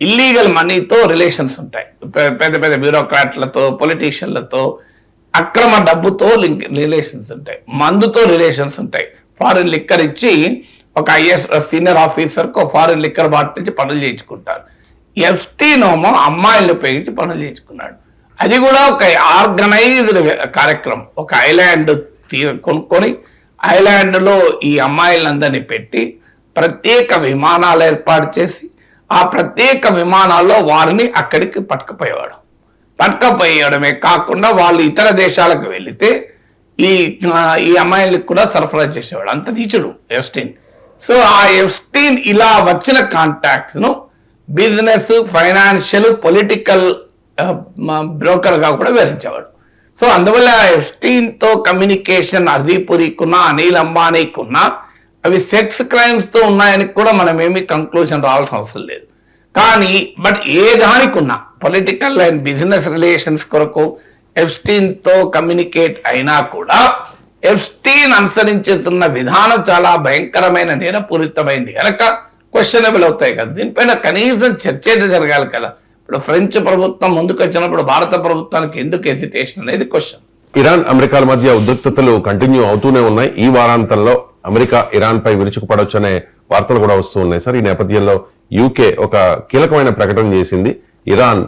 [SPEAKER 2] ఇల్లీగల్ మనీతో రిలేషన్స్ ఉంటాయి. పెద్ద పెద్ద బ్యూరోక్రాట్లతో, పొలిటీషియన్లతో, అక్రమ డబ్బుతో రిలేషన్స్ ఉంటాయి, మందుతో రిలేషన్స్ ఉంటాయి. ఫారిన్ లిక్కర్ ఇచ్చి ఒక ఐఎస్ సీనియర్ ఆఫీసర్ కు ఫారిన్ లిక్కర్ బాటిల్ నుంచి పనులు చేయించుకుంటారు. ఎఫ్స్టీన్ అమ్మాయిలను ఉపయోగించి పనులు చేయించుకున్నాడు. అది కూడా ఒక ఆర్గనైజ్డ్ కార్యక్రమం. ఒక ఐలాండ్ కొనుక్కొని ఐలాండ్ లో ఈ అమ్మాయిలందరినీ పెట్టి ప్రత్యేక విమానాలు ఏర్పాటు చేసి ఆ ప్రత్యేక విమానాల్లో వారిని అక్కడికి పట్టుకపోయడమే కాకుండా వాళ్ళు ఇతర దేశాలకు వెళితే ఈ అమ్మాయిలకు కూడా సరఫరా చేసేవాడు. అంత నీచుడు ఎఫ్స్టీన్. సో ఆ ఎఫ్స్టీన్ ఇలా వచ్చిన కాంటాక్ట్స్ ను బిజినెస్, ఫైనాన్షియల్, పొలిటికల్ బ్రోకర్ గా కూడా వివరించేవాడు. సో అందువల్ల ఎఫ్స్టీన్ తో కమ్యూనికేషన్ హర్దీప్ పూరికున్నా, అనిల్ అంబానీకున్నా అవి సెక్స్ క్రైమ్స్ తో ఉన్నాయని కూడా మనం ఏమి కంక్లూజన్ రావాల్సిన అవసరం లేదు. కానీ బట్ ఏ దానికున్నా పొలిటికల్ అండ్ బిజినెస్ రిలేషన్స్ కొరకు ఎఫ్స్టీన్ తో కమ్యూనికేట్ అయినా కూడా ఎఫ్స్టీన్ అనుసరించుతున్న విధానం చాలా భయంకరమైన, నేరపూరితమైంది కనుక క్వశ్చనబుల్ అవుతాయి కదా. దీనిపైన కనీసం చర్చ జరగాలి కదా. ఇప్పుడు ఫ్రెంచ్ ప్రభుత్వం ముందుకు వచ్చినప్పుడు భారత ప్రభుత్వానికి ఎందుకు హెసిటేషన్ అనేది క్వశ్చన్.
[SPEAKER 1] ఇరాన్, అమెరికాల మధ్య ఉద్రిక్తతలు కంటిన్యూ అవుతూనే ఉన్నాయి. ఈ వారాంతంలో అమెరికా ఇరాన్ పై విరుచుకుపడొచ్చు అనే వార్తలు కూడా వస్తూ ఉన్నాయి సార్. ఈ నేపథ్యంలో యూకే ఒక కీలకమైన ప్రకటన చేసింది. ఇరాన్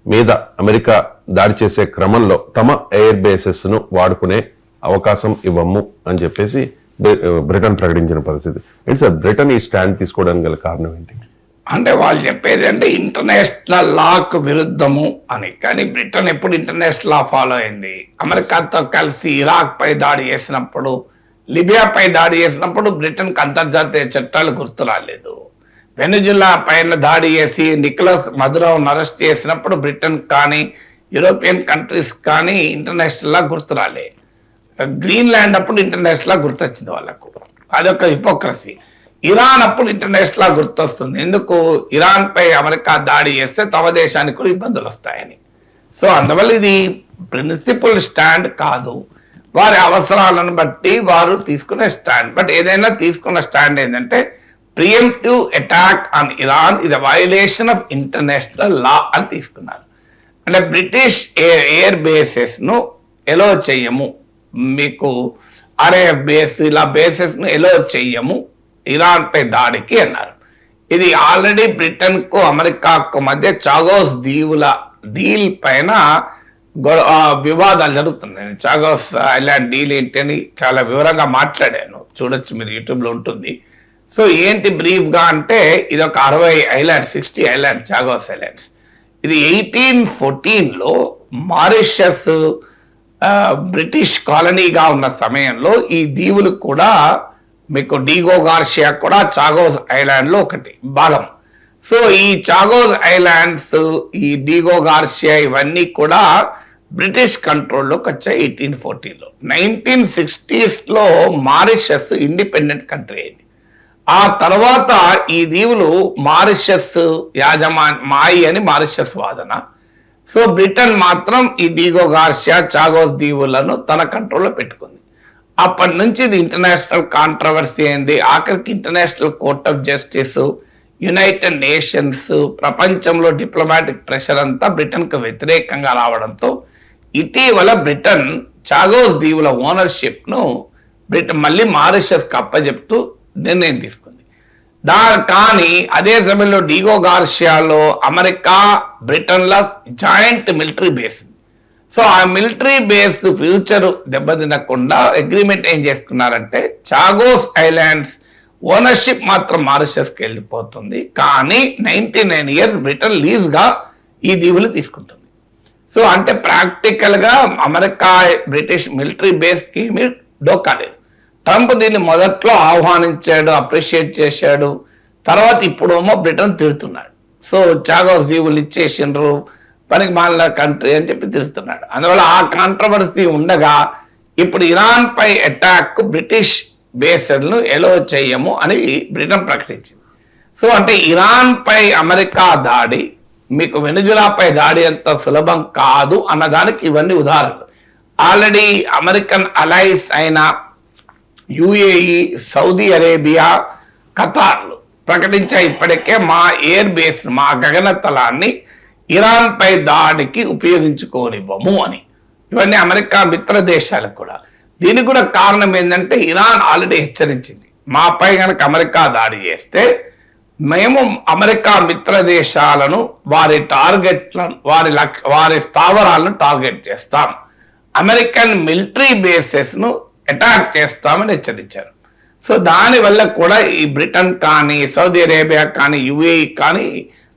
[SPEAKER 1] మీద అమెరికా దాడి చేసే క్రమంలో తమ ఎయిర్ బేసెస్ ను వాడుకునే అవకాశం ఇవ్వము అని చెప్పేసి బ్రిటన్ ప్రకటించిన పరిస్థితి. ఏంటి సార్ బ్రిటన్ ఈ స్టాండ్ తీసుకోవడానికి గల కారణం ఏంటి?
[SPEAKER 2] అంటే వాళ్ళు చెప్పేది అంటే ఇంటర్నేషనల్ లాకు విరుద్ధము అని. కానీ బ్రిటన్ ఎప్పుడు ఇంటర్నేషనల్ లా ఫాలో అయింది. అమెరికాతో కలిసి ఇరాక్ పై దాడి చేసినప్పుడు, లిబియాపై దాడి చేసినప్పుడు బ్రిటన్కి అంతర్జాతీయ చట్టాలు గుర్తు రాలేదు. వెనుజులా పైన దాడి చేసి నికోలస్ మదురోను అరెస్ట్ చేసినప్పుడు బ్రిటన్ కానీ యూరోపియన్ కంట్రీస్ కానీ ఇంటర్నేషనల్ లా గుర్తు రాలే. గ్రీన్లాండ్ అప్పుడు ఇంటర్నేషనల్ లా గుర్తొచ్చింది వాళ్ళకు. అదొక హిపోక్రసీ. ఇరాన్ అప్పుడు ఇంటర్నేషనల్ లా గుర్తొస్తుంది. ఎందుకు? ఇరాన్ పై అమెరికా దాడి చేస్తే తమ దేశానికి కూడా ఇబ్బందులు వస్తాయని. సో అందువల్ల ఇది ప్రిన్సిపల్ స్టాండ్ కాదు, వారి అవసరాలను బట్టి వారు తీసుకునే స్టాండ్. బట్ ఏదైనా తీసుకున్న స్టాండ్ ఏంటంటే ప్రియంప్టివ్ అటాక్ ఆన్ ఇరాన్ ఇది వయలేషన్ ఆఫ్ ఇంటర్నేషనల్ లా అని తీసుకున్నారు. అంటే బ్రిటిష్ ఎయిర్ బేసెస్ ను ఎలో చెయ్యము, మీకు ఆర్ఏఎఫ్ బేస్ ఇలా బేసెస్ ను ఎలో చెయ్యము ఇరాన్ పై దాడికి అన్నారు. ఇది ఆల్రెడీ బ్రిటన్ కు అమెరికాకు మధ్య చాగోస్ దీవుల డీల్ పైన వివాదాలు జరుగుతున్నాయి. చాగోస్ ఐలాండ్ డీల్ ఏంటి అని చాలా వివరంగా మాట్లాడాను, చూడొచ్చు, మీరు యూట్యూబ్ లో ఉంటుంది. సో ఏంటి బ్రీఫ్ గా అంటే ఇది ఒక 60 ఐలాండ్ చాగోస్ ఐలాండ్స్. ఇది 1814లో మారిషస్ బ్రిటిష్ కాలనీగా ఉన్న సమయంలో ఈ దీవులు కూడా మీకు డిగో గార్షియా కూడా చాగోస్ ఐలాండ్ లో ఒకటి భాగం. సో ఈ చాగోస్ ఐలాండ్స్, ఈ డిగో గార్షియా ఇవన్నీ కూడా బ్రిటిష్ కంట్రోల్లోకి వచ్చాయి 1814లో. 1960s లో మారిషస్ ఇండిపెండెంట్ కంట్రీ అయింది. ఆ తర్వాత ఈ దీవులు మారిషస్ మాయి అని మారిషస్ వాదన. సో బ్రిటన్ మాత్రం ఈ డిగో గార్షియా, చాగోస్ దీవులను తన కంట్రోల్లో పెట్టుకుంది. అప్పటి నుంచి ఇది ఇంటర్నేషనల్ కాంట్రవర్సీ అయింది. ఆఖరికి International Court of Justice United Nations, ప్రపంచంలో డిప్లొమాటిక్ ప్రెషర్ అంతా బ్రిటన్కు వ్యతిరేకంగా రావడంతో ఇటీవల బ్రిటన్ చాగోస్ దీవుల ఓనర్షిప్ను బ్రిటన్ మళ్ళీ మారిషస్కి అప్పచెప్తూ నిర్ణయం తీసుకుంది. కానీ అదే సమయంలో డిగో గార్షియాలో అమెరికా బ్రిటన్ల జాయింట్ మిలిటరీ బేస్. సో ఆ మిలిటరీ బేస్ ఫ్యూచర్ దెబ్బతినకుండా అగ్రిమెంట్ ఏం చేసుకున్నారంటే చాగోస్ ఐలాండ్స్ ఓనర్షిప్ మాత్రం మారిషస్కి వెళ్ళిపోతుంది, కానీ 99 years బ్రిటన్ లీజ్గా ఈ దీవులు తీసుకుంటుంది. సో అంటే ప్రాక్టికల్గా అమెరికా బ్రిటిష్ మిలిటరీ బేస్కి ఏమీ డోకా లేదు. ట్రంప్ దీన్ని మొదట్లో ఆహ్వానించాడు, అప్రిషియేట్ చేశాడు, తర్వాత ఇప్పుడేమో బ్రిటన్ తిడుతున్నాడు. సో చాగోస్ దీవులు ఇచ్చేసిండ్రు, పనికి మాలిన కంట్రీ అని చెప్పి తిడుతున్నాడు. అందువల్ల ఆ కాంట్రవర్సీ ఉండగా ఇప్పుడు ఇరాన్ పై అటాక్ బ్రిటిష్ బేస్లను ఎలో చేయము అని బ్రిటన్ ప్రకటించింది. సో అంటే ఇరాన్ పై అమెరికా దాడి మీకు వెనుజులాపై దాడి అంత సులభం కాదు అన్నదానికి ఇవన్నీ ఉదాహరణలు. ఆల్రెడీ అమెరికన్ అలైస్ అయిన యుఏఈ, సౌదీ అరేబియా, ఖతార్లు ప్రకటించా ఇప్పటికే మా ఎయిర్ బేస్, మా గగనతలాన్ని ఇరాన్ పై దాడికి ఉపయోగించుకోనివ్వము అని. ఇవన్నీ అమెరికా మిత్ర దేశాలకు కూడా. దీనికి కూడా కారణం ఏంటంటే ఇరాన్ ఆల్రెడీ హెచ్చరించింది, మాపై కనుక అమెరికా దాడి చేస్తే మేము అమెరికా మిత్ర దేశాలను వారి టార్గెట్లను వారి స్థావరాలను టార్గెట్ చేస్తాం, అమెరికన్ మిలిటరీ బేసెస్ను అటాక్ చేస్తామని హెచ్చరించారు. సో దానివల్ల కూడా ఈ బ్రిటన్ కానీ, సౌదీ అరేబియా కానీ, యుఏఈ కానీ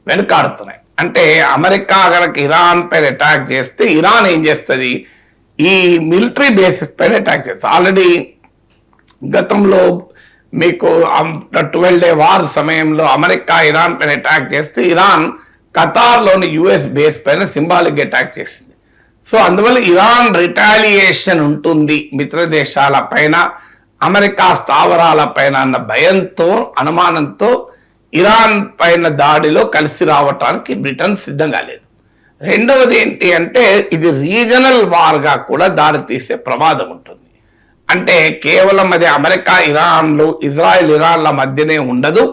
[SPEAKER 2] వెనుకాడుతున్నాయి. అంటే అమెరికా కనుక ఇరాన్ పైన అటాక్ చేస్తే ఇరాన్ ఏం చేస్తుంది, ఈ మిలిటరీ బేసిస్ పైన అటాక్ చేస్తుంది. ఆల్రెడీ గతంలో మీకు 12 day వార్ సమయంలో అమెరికా ఇరాన్ పైన అటాక్ చేస్తే ఇరాన్ ఖతార్లోని యుఎస్ బేస్ పైన సింబాలిక్ అటాక్ చేసింది. సో అందువల్ల ఇరాన్ రిటాలియేషన్ ఉంటుంది మిత్ర దేశాల పైన, అమెరికా స్థావరాల పైన అన్న భయంతో, అనుమానంతో ఇరాన్ పైన దాడిలో కలిసి రావటానికి బ్రిటన్ సిద్ధంగా లేదు. రెండవది ఏంటి అంటే ఇది రీజనల్ వార్గా కూడా దారితీసే ప్రమాదం ఉంటుంది. అంటే కేవలం అది అమెరికా ఇరాన్లు, ఇజ్రాయెల్ ఇరాన్ల మధ్యనే ఉండదు.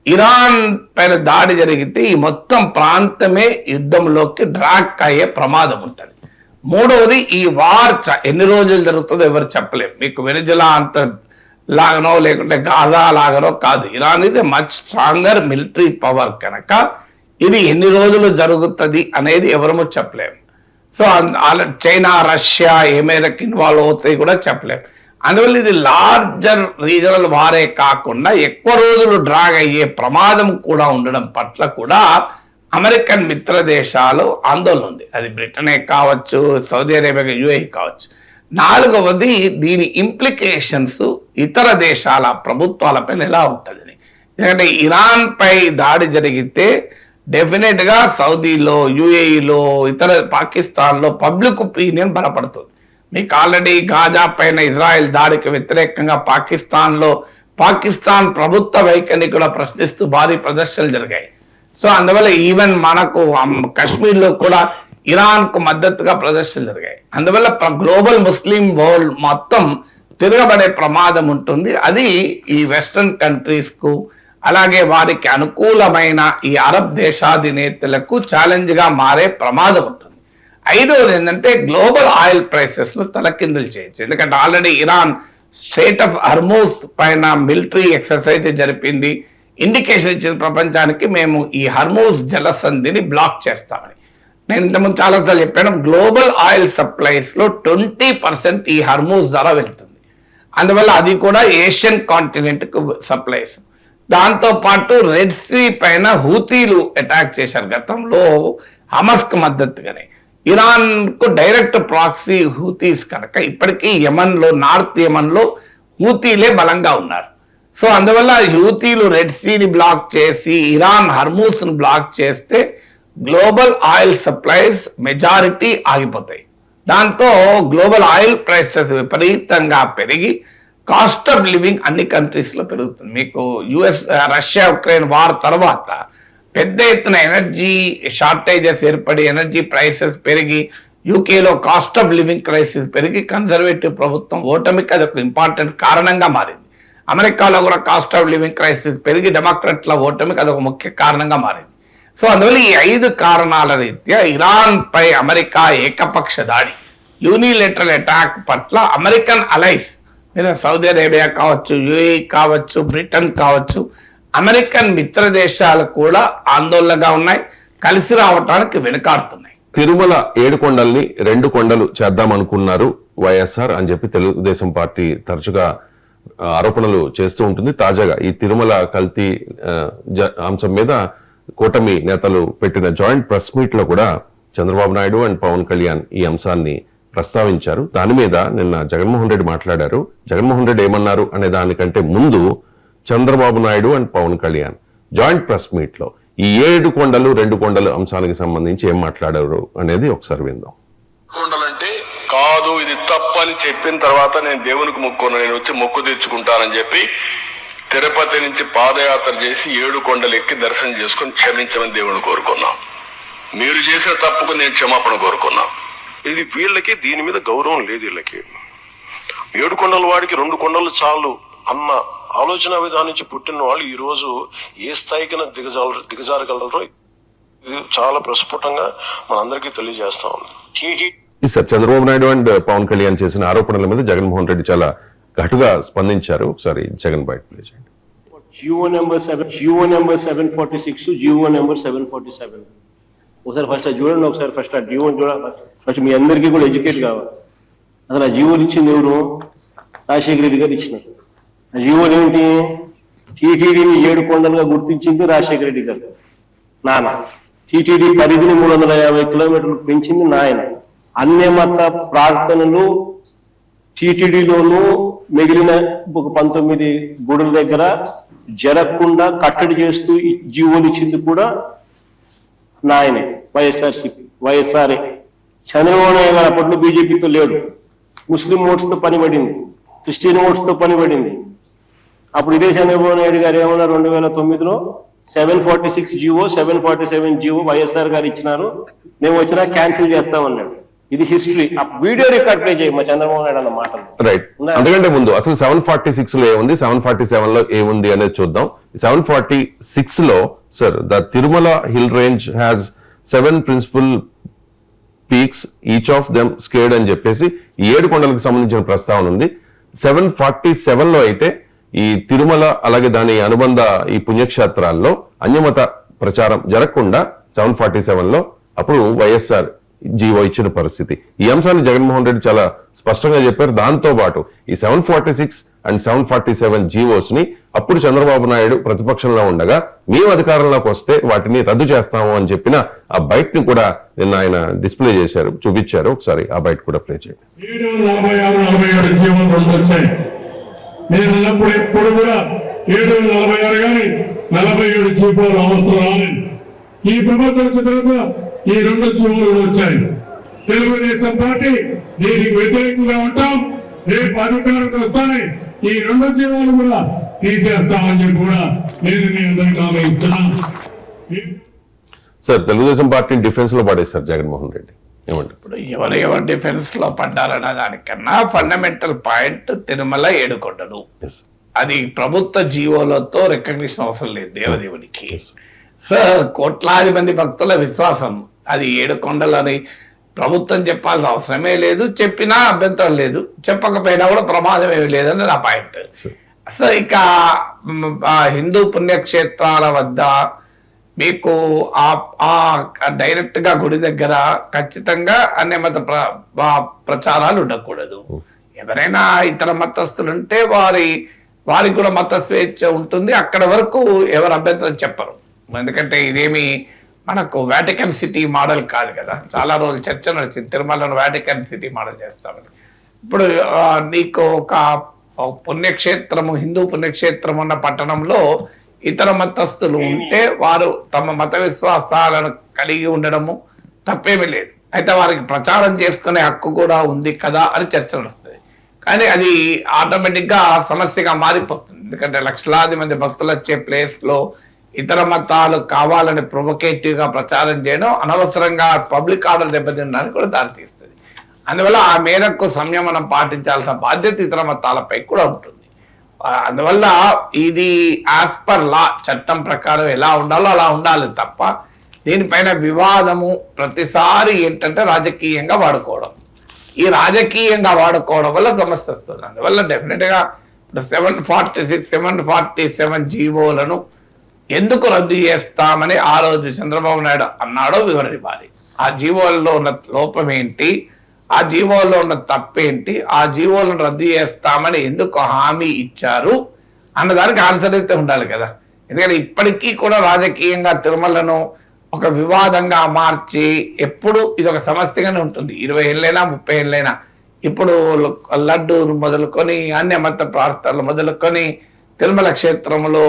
[SPEAKER 2] ఇరాన్ పైన దాడి జరిగితే ఈ మొత్తం ప్రాంతమే యుద్ధంలోకి డ్రాక్ అయ్యే ప్రమాదం ఉంటుంది. మూడవది ఈ వార్ ఎన్ని రోజులు జరుగుతుందో ఎవరు చెప్పలేము. మీకు వెనిజులా అంత లాగనో లేకుంటే గాజా లాగనో కాదు. ఇరాన్ ఇది మచ్ స్ట్రాంగర్ మిలిటరీ పవర్ కనుక ఇది ఎన్ని రోజులు జరుగుతుంది అనేది ఎవరమో చెప్పలేము. సో చైనా, రష్యా ఏ మేరకు ఇన్వాల్వ్ అవుతాయి కూడా చెప్పలేము. అందువల్ల ఇది లార్జర్ రీజనల్ వారే కాకుండా ఎక్కువ రోజులు డ్రాగ్ అయ్యే ప్రమాదం కూడా ఉండడం పట్ల కూడా అమెరికన్ మిత్ర దేశాలు ఆందోళన ఉంది. అది బ్రిటనే కావచ్చు, సౌదీ అరేబియా, యుఏఈ కావచ్చు. నాలుగవది దీని ఇంప్లికేషన్స్ ఇతర దేశాల ప్రభుత్వాలపైన ఎలా ఉంటుందని. ఎందుకంటే ఇరాన్ పై దాడి జరిగితే డెఫినెట్ గా సౌదీలో, యుఏఈలో, ఇతర పాకిస్తాన్లో పబ్లిక్ ఒపీనియన్ బలపడుతుంది. మీకు ఆల్రెడీ గాజా పైన ఇజ్రాయెల్ దాడికి వ్యతిరేకంగా పాకిస్తాన్ ప్రభుత్వ వైఖరిని కూడా ప్రశ్నిస్తూ భారీ ప్రదర్శనలు జరిగాయి. సో అందువల్ల ఈవెన్ మనకు కశ్మీర్లో కూడా ఇరాన్ కు మద్దతుగా ప్రదర్శనలు జరిగాయి. అందువల్ల గ్లోబల్ ముస్లిం వరల్డ్ మొత్తం తిరగబడే ప్రమాదం ఉంటుంది. అది ఈ వెస్టర్న్ కంట్రీస్ కు, అలాగే వారికి అనుకూలమైన ఈ అరబ్ దేశాధినేతలకు ఛాలెంజ్ గా మారే ప్రమాదం ఉంటుంది. ఐదవది ఏంటంటే గ్లోబల్ ఆయిల్ ప్రైసెస్ ను తలకిందులు చేయొచ్చు. ఎందుకంటే already Iran strait of Hormuz పైన మిలిటరీ ఎక్సర్సైజ్ జరిపింది, ఇండికేషన్ ఇచ్చిన ప్రపంచానికి మేము ఈ హర్మూజ్ జలసంధిని బ్లాక్ చేస్తామని. నేను ఇంతకుముందు చాలాసార్లు చెప్పాను, గ్లోబల్ ఆయిల్ సప్లైస్ లో 20% ఈ హర్మూజ్ ద్వారా వెళ్తుంది. అందువల్ల అది కూడా ఏషియన్ కాంటినెంట్ కు సప్లైస్. దాంతో పాటు రెడ్ సీ పైన హూతీలు అటాక్ చేశారు గతంలో హమస్ కు మద్దతుగానే. ఇరాన్ కు డైరెక్ట్ ప్రాక్సీ హూతీస్ కనుక ఇప్పటికీ యమన్లో, నార్త్ యమన్లో హూతీలే బలంగా ఉన్నారు. సో అందువల్ల హూతీలు రెడ్ సీని బ్లాక్ చేసి ఇరాన్ హర్మూస్ ను బ్లాక్ చేస్తే గ్లోబల్ ఆయిల్ సప్లైస్ మెజారిటీ ఆగిపోతాయి. దాంతో గ్లోబల్ ఆయిల్ ప్రైసెస్ విపరీతంగా పెరిగి కాస్ట్ ఆఫ్ లివింగ్ అన్ని కంట్రీస్ లో పెరుగుతుంది. మీకు రష్యా ఉక్రెయిన్ వార్ తర్వాత పెద్ద ఎత్తున ఎనర్జీ షార్టేజెస్ ఏర్పడి ఎనర్జీ ప్రైసెస్ పెరిగి యూకేలో కాస్ట్ ఆఫ్ లివింగ్ క్రైసిస్ పెరిగి కన్జర్వేటివ్ ప్రభుత్వం ఓటమికి అది ఒక ఇంపార్టెంట్ కారణంగా మారింది. అమెరికాలో కూడా కాస్ట్ ఆఫ్ లివింగ్ క్రైసిస్ పెరిగి డెమోక్రాట్ల ఓటమికి అదొక ముఖ్య కారణంగా మారింది. సో అందువల్ల ఈ 5 కారణాల రీత్యా ఇరాన్ పై అమెరికా ఏకపక్ష దాడి, యూనిలేటరల్ అటాక్ పట్ల అమెరికన్ అలైస్ మీద సౌదీ అరేబియా కావచ్చు, యుఏఈ కావచ్చు, బ్రిటన్ కావచ్చు, అమెరికన్ మిత్ర దేశాలు కూడా ఆందోళనగా ఉన్నాయి, కలిసి రావటానికి వెనుకాడుతున్నాయి.
[SPEAKER 1] తిరుమల 7 కొండల్ని 2 కొండలు చేద్దాం అనుకున్నారు వైఎస్ఆర్ అని చెప్పి తెలుగుదేశం పార్టీ తరచుగా ఆరోపణలు చేస్తూ ఉంటుంది. తాజాగా ఈ తిరుమల కల్తీ అంశం మీద కూటమి నేతలు పెట్టిన జాయింట్ ప్రెస్ మీట్ లో కూడా చంద్రబాబు నాయుడు అండ్ పవన్ కళ్యాణ్ ఈ అంశాన్ని ప్రస్తావించారు. దాని మీద నిన్న జగన్మోహన్ రెడ్డి మాట్లాడారు. జగన్మోహన్ రెడ్డి ఏమన్నారు అనే దానికంటే ముందు Chandrababu Naidu and Pawan Kalyan joint press meet లో ఈ 7 కొండలు 2 కొండలు అంశానికి సంబంధించి ఏం మాట్లాడారు అనేది ఒకసారి విందాం.
[SPEAKER 3] కొండలంటే కాదు, ఇది తప్పని చెప్పిన తర్వాత నేను దేవునికి మొక్కున్నా, నేను వచ్చి మొక్కు తెచ్చుకుంటానని చెప్పి తిరుపతి నుంచి పాదయాత్ర చేసి 7 కొండలు ఎక్కి దర్శనం చేసుకుని క్షమించమని దేవుని కోరుకున్నాం. మీరు చేసిన తప్పుకు నేను క్షమాపణ కోరుకున్నా.
[SPEAKER 4] ఇది వీళ్ళకి దీని మీద గౌరవం లేదు. వీళ్ళకి 7 కొండల వాడికి 2 కొండలు చాలు అన్న ఆలోచన విధానం నుంచి పుట్టిన వాళ్ళు ఈ రోజు ఏ స్థాయికి దిగజారగలరో ఇది చాలా ప్రస్ఫుటంగా మనందరికీ తెలియజేస్తా ఉంది.
[SPEAKER 1] సార్, చంద్రబాబు నాయుడు అండ్ పవన్ కళ్యాణ్ చేసిన ఆరోపణల మీద జగన్మోహన్ రెడ్డి చాలా ఘటుగా స్పందించారు. ఒకసారి జగన్ బయట ప్లే చేయండి.
[SPEAKER 5] Jio number 746, Jio number 747. ఒకసారి ఫస్ట్ చూడండి, ఒకసారి ఫస్ట్ ఆ జియో చూడాలి. ఫస్ట్ మీ అందరికీ కూడా ఎడ్యుకేట్ కావాలి. అసలు ఆ జియోలు ఇచ్చింది ఎవరు? రాజశేఖర రెడ్డి గారు ఇచ్చినారు. ఆ జియోలు ఏమిటి? టీటీడీని 7 కొండలుగా గుర్తించింది రాజశేఖర రెడ్డి గారు నాన్న. టీటీడీ పరిధిని 350 కిలోమీటర్లు పెంచింది నాయన. అన్యమత ప్రార్థనలు టీటీడీలోనూ మిగిలిన ఒక 19 గుడుల దగ్గర జరగకుండా కట్టడి చేస్తూ ఈ జీవోలు ఇచ్చింది కూడా నాయనే, వైఎస్ఆర్ఏ. చంద్రబాబు నాయుడు గారు అప్పట్లో బీజేపీతో లేడు. ముస్లిం ఓట్స్తో పనిపడింది, క్రిస్టియన్ ఓట్స్తో పనిపడింది. అప్పుడు ఇదే చంద్రబాబు నాయుడు గారు ఏమన్నా 2009లో 746 జివో 747 జివో వైఎస్ఆర్ గారు ఇచ్చినారు, మేము వచ్చినా క్యాన్సిల్ చేస్తామన్నాడు. ఇది హిస్టరీ. ఆ వీడియో రికార్డ్ ప్లే చేయి మా చంద్రబాబు నాయుడు అన్న మాటలు.
[SPEAKER 1] రైట్. అందుకంటే ముందు అసలు 746 లో ఏముంది, 747 లో ఏముంది అనేది చూద్దాం. 746 లో sir, the Tirumala hill range has 7 principal peaks, each of them sacred అని చెప్పేసి 7 కొండలకు సంబంధించిన ప్రస్తావన ఉంది. 747 లో అయితే ఈ తిరుమల అలాగే దాని అనుబంధ ఈ పుణ్యక్షేత్రాల్లో అన్యమత ప్రచారం జరగకుండా 747 లో అప్పుడు వైఎస్ఆర్ జీవో ఇచ్చిన పరిస్థితి. ఈ అంశాన్ని జగన్మోహన్ రెడ్డి చాలా స్పష్టంగా చెప్పారు. దాంతో పాటు ఈ 746 అండ్ 747 జీవోస్ ని అప్పుడు చంద్రబాబు నాయుడు ప్రతిపక్షంలో ఉండగా మేము అధికారంలోకి వస్తే వాటిని రద్దు చేస్తాము అని చెప్పిన ఆ బైట్ ని కూడా నిన్న ఆయన డిస్ప్లే చేశారు, చూపించారు. ఒకసారి ఆ బైట్ కూడా ప్లే చేయండి.
[SPEAKER 6] 746 జీవోలు 2 వచ్చాయి. నేను ఉన్నప్పుడు ఎప్పుడు కూడా 746 కానీ 47 జీవోలు అవసరం రాలేదు. ఈ ప్రభుత్వం వచ్చిన తర్వాత ఈ 2 జీవోలు వచ్చాయి. తెలుగుదేశం పార్టీ దీనికి వ్యతిరేకంగా ఉంటాం. రేపు అధికారంలో వస్తాయి ఈ 2 జీవోలు కూడా తీసేస్తామని చెప్పి కూడా నేను మీ అందరికీ హామీ ఇస్తున్నాను.
[SPEAKER 1] సార్, తెలుగుదేశం పార్టీని డిఫెన్స్ లో పడేశారు జగన్మోహన్ రెడ్డి, ఏమంటారు?
[SPEAKER 2] ఇప్పుడు ఎవరు డిఫెన్స్ లో పడ్డారన్న దానికన్నా ఫండమెంటల్ పాయింట్ తిరుమల 7 కొండలు. అది ప్రభుత్వ జీవోలతో రికగ్నిషన్ అవసరం లేదు దేవదేవునికి. సో కోట్లాది మంది భక్తుల విశ్వాసం. అది 7 కొండలని ప్రభుత్వం చెప్పాల్సిన అవసరమే లేదు, చెప్పినా అభ్యంతరం లేదు, చెప్పకపోయినా కూడా ప్రమాదం ఏమి లేదని నా పాయింట్. సో ఇక హిందూ పుణ్యక్షేత్రాల వద్ద మీకు డైరెక్ట్ గా గుడి దగ్గర ఖచ్చితంగా అన్యమత ప్రచారాలు ఉండకూడదు. ఎవరైనా ఇతర మతస్థులు ఉంటే వారికి కూడా మత స్వేచ్ఛ ఉంటుంది. అక్కడ వరకు ఎవరు అభ్యంతరం చెప్పరు. ఎందుకంటే ఇదేమి మనకు వాటికన్ సిటీ మోడల్ కాదు కదా. చాలా రోజులు చర్చ నడిచింది తిరుమలను వాటికన్ సిటీ మోడల్ చేస్తామని. ఇప్పుడు నీకు ఒక పుణ్యక్షేత్రము, హిందూ పుణ్యక్షేత్రం ఉన్న పట్టణంలో ఇతర మతస్థులు ఉంటే వారు తమ మత విశ్వాసాలను కలిగి ఉండడము తప్పేమీ లేదు. అయితే వారికి ప్రచారం చేసుకునే హక్కు కూడా ఉంది కదా అని చర్చ నడుస్తుంది. కానీ అది ఆటోమేటిక్ గా సమస్యగా మారిపోతుంది. ఎందుకంటే లక్షలాది మంది భక్తులు వచ్చే ప్లేస్ లో ఇతర మతాలు కావాలని ప్రొవొకేటివ్ గా ప్రచారం చేయడం అనవసరంగా పబ్లిక్ ఆర్డర్ దెబ్బతినడానికి కూడా దారితీస్తుంది. అందువల్ల ఆ మేరకు సంయమనం పాటించాల్సిన బాధ్యత ఇతర మతాలపై కూడా ఉంటుంది. అందువల్ల ఇది యాజ్ పర్ లా, చట్టం ప్రకారం ఎలా ఉండాలో అలా ఉండాలి తప్ప దీనిపైన వివాదము ప్రతిసారి ఏంటంటే రాజకీయంగా వాడుకోవడం. ఈ రాజకీయంగా వాడుకోవడం వల్ల సమస్య వస్తుంది. అందువల్ల డెఫినెట్ గా 746, 747 జీవోలను ఎందుకు రద్దు చేస్తామని ఆ రోజు చంద్రబాబు నాయుడు అన్నాడో వివరణ ఇవ్వాలి. ఆ జీవోల్లో ఉన్న లోపం ఏంటి, ఆ జీవోల్లో ఉన్న తప్పేంటి, ఆ జీవోలను రద్దు చేస్తామని ఎందుకు హామీ ఇచ్చారు అన్నదానికి ఆన్సర్ అయితే ఉండాలి కదా. ఎందుకంటే ఇప్పటికీ కూడా రాజకీయంగా తిరుమలను ఒక వివాదంగా మార్చి ఎప్పుడు ఇది ఒక సమస్యగానే ఉంటుంది. 20 ఏళ్ళైనా 30 ఏళ్ళైనా ఇప్పుడు లడ్డు మొదలుకొని అన్య మత ప్రార్థనలు మొదలుకొని తిరుమల క్షేత్రంలో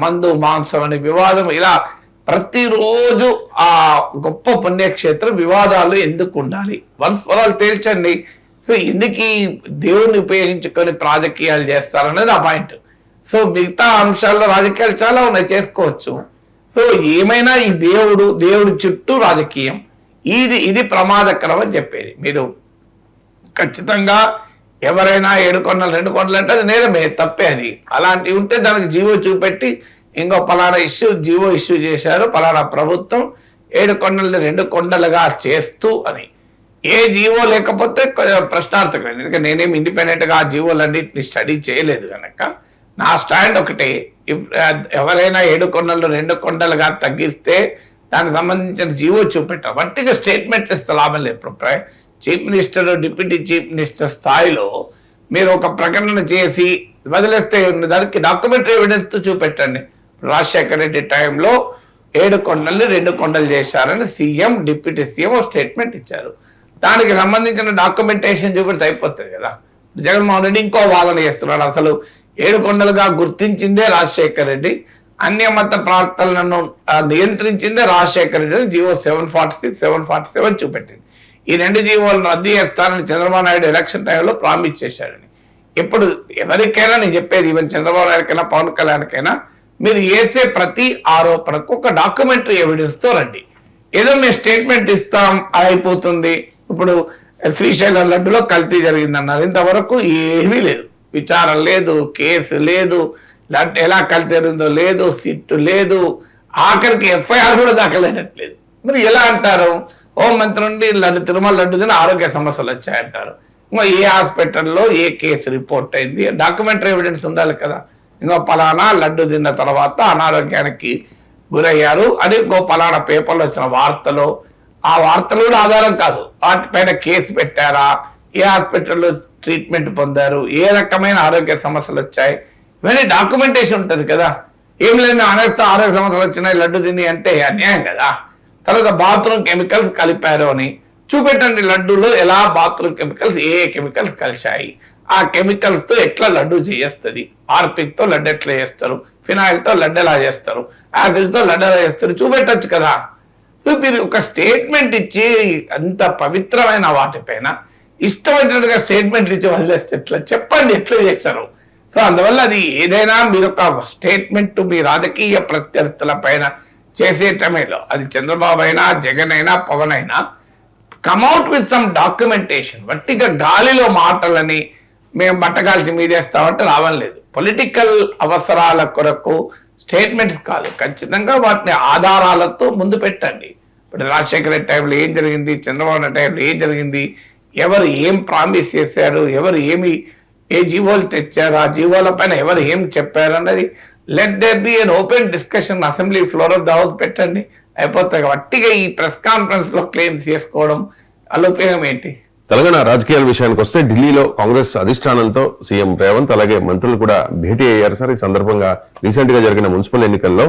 [SPEAKER 2] మందు మాంసం అనే వివాదం, ఇలా ప్రతిరోజు ఆ గొప్ప పుణ్యక్షేత్రం వివాదాలు ఎందుకు ఉండాలి? వన్స్ ఫర్ ఆల్ తేల్చండి. సో ఎందుకు ఈ దేవుణ్ణి ఉపయోగించుకొని రాజకీయాలు చేస్తారనేది ఆ పాయింట్. సో మిగతా అంశాల్లో రాజకీయాలు చాలా ఉన్నాయి, చేసుకోవచ్చు. సో ఏమైనా ఈ దేవుడి చుట్టూ రాజకీయం ఇది ప్రమాదకరం అని చెప్పేది. మీరు ఖచ్చితంగా ఎవరైనా 7 కొండలు 2 కొండలు అంటే అది నేరమే, తప్పే. అది అలాంటివి ఉంటే దానికి జీవో చూపెట్టి ఇంకో పలానా జీవో ఇష్యూ చేశారు పలానా ప్రభుత్వం 7 కొండలని 2 కొండలుగా చేస్తూ అని. ఏ జీవో లేకపోతే ప్రశ్నార్థకమైంది. ఎందుకంటే నేనేమి ఇండిపెండెంట్ గా ఆ జీవోలన్నింటినీ స్టడీ చేయలేదు కనుక నా స్టాండ్ ఒకటే. ఎవరైనా 7 కొండలు 2 కొండలుగా తగ్గిస్తే దానికి సంబంధించిన జీవో చూపెట్టారు. వట్టిగా స్టేట్మెంట్ ఇస్తే లాభం లేదు. Chief minister, deputy chief minister స్థాయిలో మీరు ఒక ప్రకటన చేసి వదిలేస్తే దానికి డాక్యుమెంటరీ ఎవిడెన్స్ చూపెట్టండి. రాజశేఖర రెడ్డి టైంలో 7 కొండల్ని 2 కొండలు చేశారని సీఎం, డిప్యూటీ సీఎం స్టేట్మెంట్ ఇచ్చారు. దానికి సంబంధించిన డాక్యుమెంటేషన్ చూపెడితే అయిపోతుంది కదా. జగన్మోహన్ రెడ్డి ఇంకో వాదన చేస్తున్నాడు. అసలు 7 కొండలుగా గుర్తించిందే రాజశేఖర రెడ్డి, అన్యమత ప్రార్థనలను నియంత్రించిందే రాజశేఖర రెడ్డి జీవో 746, 747 చూపెట్టింది. ఈ 2 జీవోలను రద్దు చేస్తానని చంద్రబాబు నాయుడు ఎలక్షన్ టైంలో ప్రామిస్ చేశాడని. ఇప్పుడు ఎవరికైనా నేను చెప్పేది, ఈవెన్ చంద్రబాబు నాయుడుకైనా పవన్ కళ్యాణ్కైనా, మీరు వేసే ప్రతి ఆరోపణకు ఒక డాక్యుమెంటరీ ఎవిడెన్స్ తో రండి. ఏదో మేము స్టేట్మెంట్ ఇస్తాం అయిపోతుంది. ఇప్పుడు శ్రీశైలం లడ్డులో కల్తీ జరిగిందన్నారు, ఇంతవరకు ఏమీ లేదు, విచారం లేదు, కేసు లేదు, లడ్డు ఎలా కల్తీ జరిగిందో లేదు, సిట్టు లేదు, ఆఖరికి ఎఫ్ఐఆర్ కూడా దాఖలైనట్లేదు. మరి ఎలా అంటారు? హోంమంత్రి నుండి తిరుమల లడ్డు తిని ఆరోగ్య సమస్యలు వచ్చాయంటారు. ఇంకా ఏ హాస్పిటల్లో ఏ కేసు రిపోర్ట్ అయింది, డాక్యుమెంటరీ ఎవిడెన్స్ ఉండాలి కదా. ఇంకో పలానా లడ్డు తిన్న తర్వాత అనారోగ్యానికి గురయ్యారు అని ఇంకో పలానా పేపర్లో వచ్చిన వార్తలు, ఆ వార్తలు కూడా ఆధారం కాదు. వాటిపైన కేసు పెట్టారా, ఏ హాస్పిటల్లో ట్రీట్మెంట్ పొందారు, ఏ రకమైన ఆరోగ్య సమస్యలు వచ్చాయి, ఇవన్నీ డాక్యుమెంటేషన్ ఉంటుంది కదా. ఏం లేదు అనేస్తే ఆరోగ్య సమస్యలు వచ్చినాయి లడ్డు తిని అంటే అన్యాయం కదా. తర్వాత బాత్రూమ్ కెమికల్స్ కలిపారు అని చూపెట్టండి. లడ్డూలో ఎలా బాత్రూమ్ కెమికల్స్, ఏ కెమికల్స్ కలిశాయి, ఆ కెమికల్స్ తో ఎట్లా లడ్డు చేస్తుంది, హార్పిక్ తో లడ్డు ఎట్లా చేస్తారు, ఫినాయిల్ తో లడ్డు ఎలా చేస్తారు, యాసిడ్ తో లడ్డు ఎలా చేస్తారు, చూపెట్టచ్చు కదా. సో మీరు ఒక స్టేట్మెంట్ ఇచ్చి అంత పవిత్రమైన వాటిపైన ఇష్టమైనట్టుగా స్టేట్మెంట్లు ఇచ్చి వదిలేస్తే ఎట్లా చెప్పండి, ఎట్లా చేస్తారు. సో అందువల్ల అది ఏదైనా మీరు ఒక స్టేట్మెంట్ మీ రాజకీయ ప్రత్యర్థుల పైన చేసేటమేలో, అది చంద్రబాబు అయినా, జగన్ అయినా, పవన్ అయినా, కమ్అట్ విత్ సమ్ డాక్యుమెంటేషన్. వట్టిగా గాలిలో మాటలని మేము బట్టగాల్చి మీదేస్తామంటే లాభం లేదు. పొలిటికల్ అవసరాల కొరకు స్టేట్మెంట్స్ కాదు, ఖచ్చితంగా వాటిని ఆధారాలతో ముందు పెట్టండి. ఇప్పుడు రాజశేఖర రెడ్డి టైంలో ఏం జరిగింది, చంద్రబాబు నాయుడు టైంలో ఏం జరిగింది, ఎవరు ఏం ప్రామిస్ చేశారు, ఎవరు ఏ జీవోలు తెచ్చారు, ఆ జీవోల పైన ఎవరు ఏం చెప్పారు అన్నది let there be an open discussion assembly floor of the house పెట్టండి, అయిపోతాయి. వట్టిగా ఈ ప్రెస్ కాన్ఫరెన్స్ లో క్లెయిమ్స్ చేసుకోవడం అలా ఉపయోగం ఏంటి?
[SPEAKER 1] తెలంగాణ రాజకీయాల విషయానికి వస్తే ఢిల్లీలో కాంగ్రెస్ అధిష్టానంతో సీఎం రేవంత్ అలాగే మంత్రులు కూడా భేటీ అయ్యారు సార్. ఈ సందర్భంగా రీసెంట్ గా జరిగిన మున్సిపల్ ఎన్నికల్లో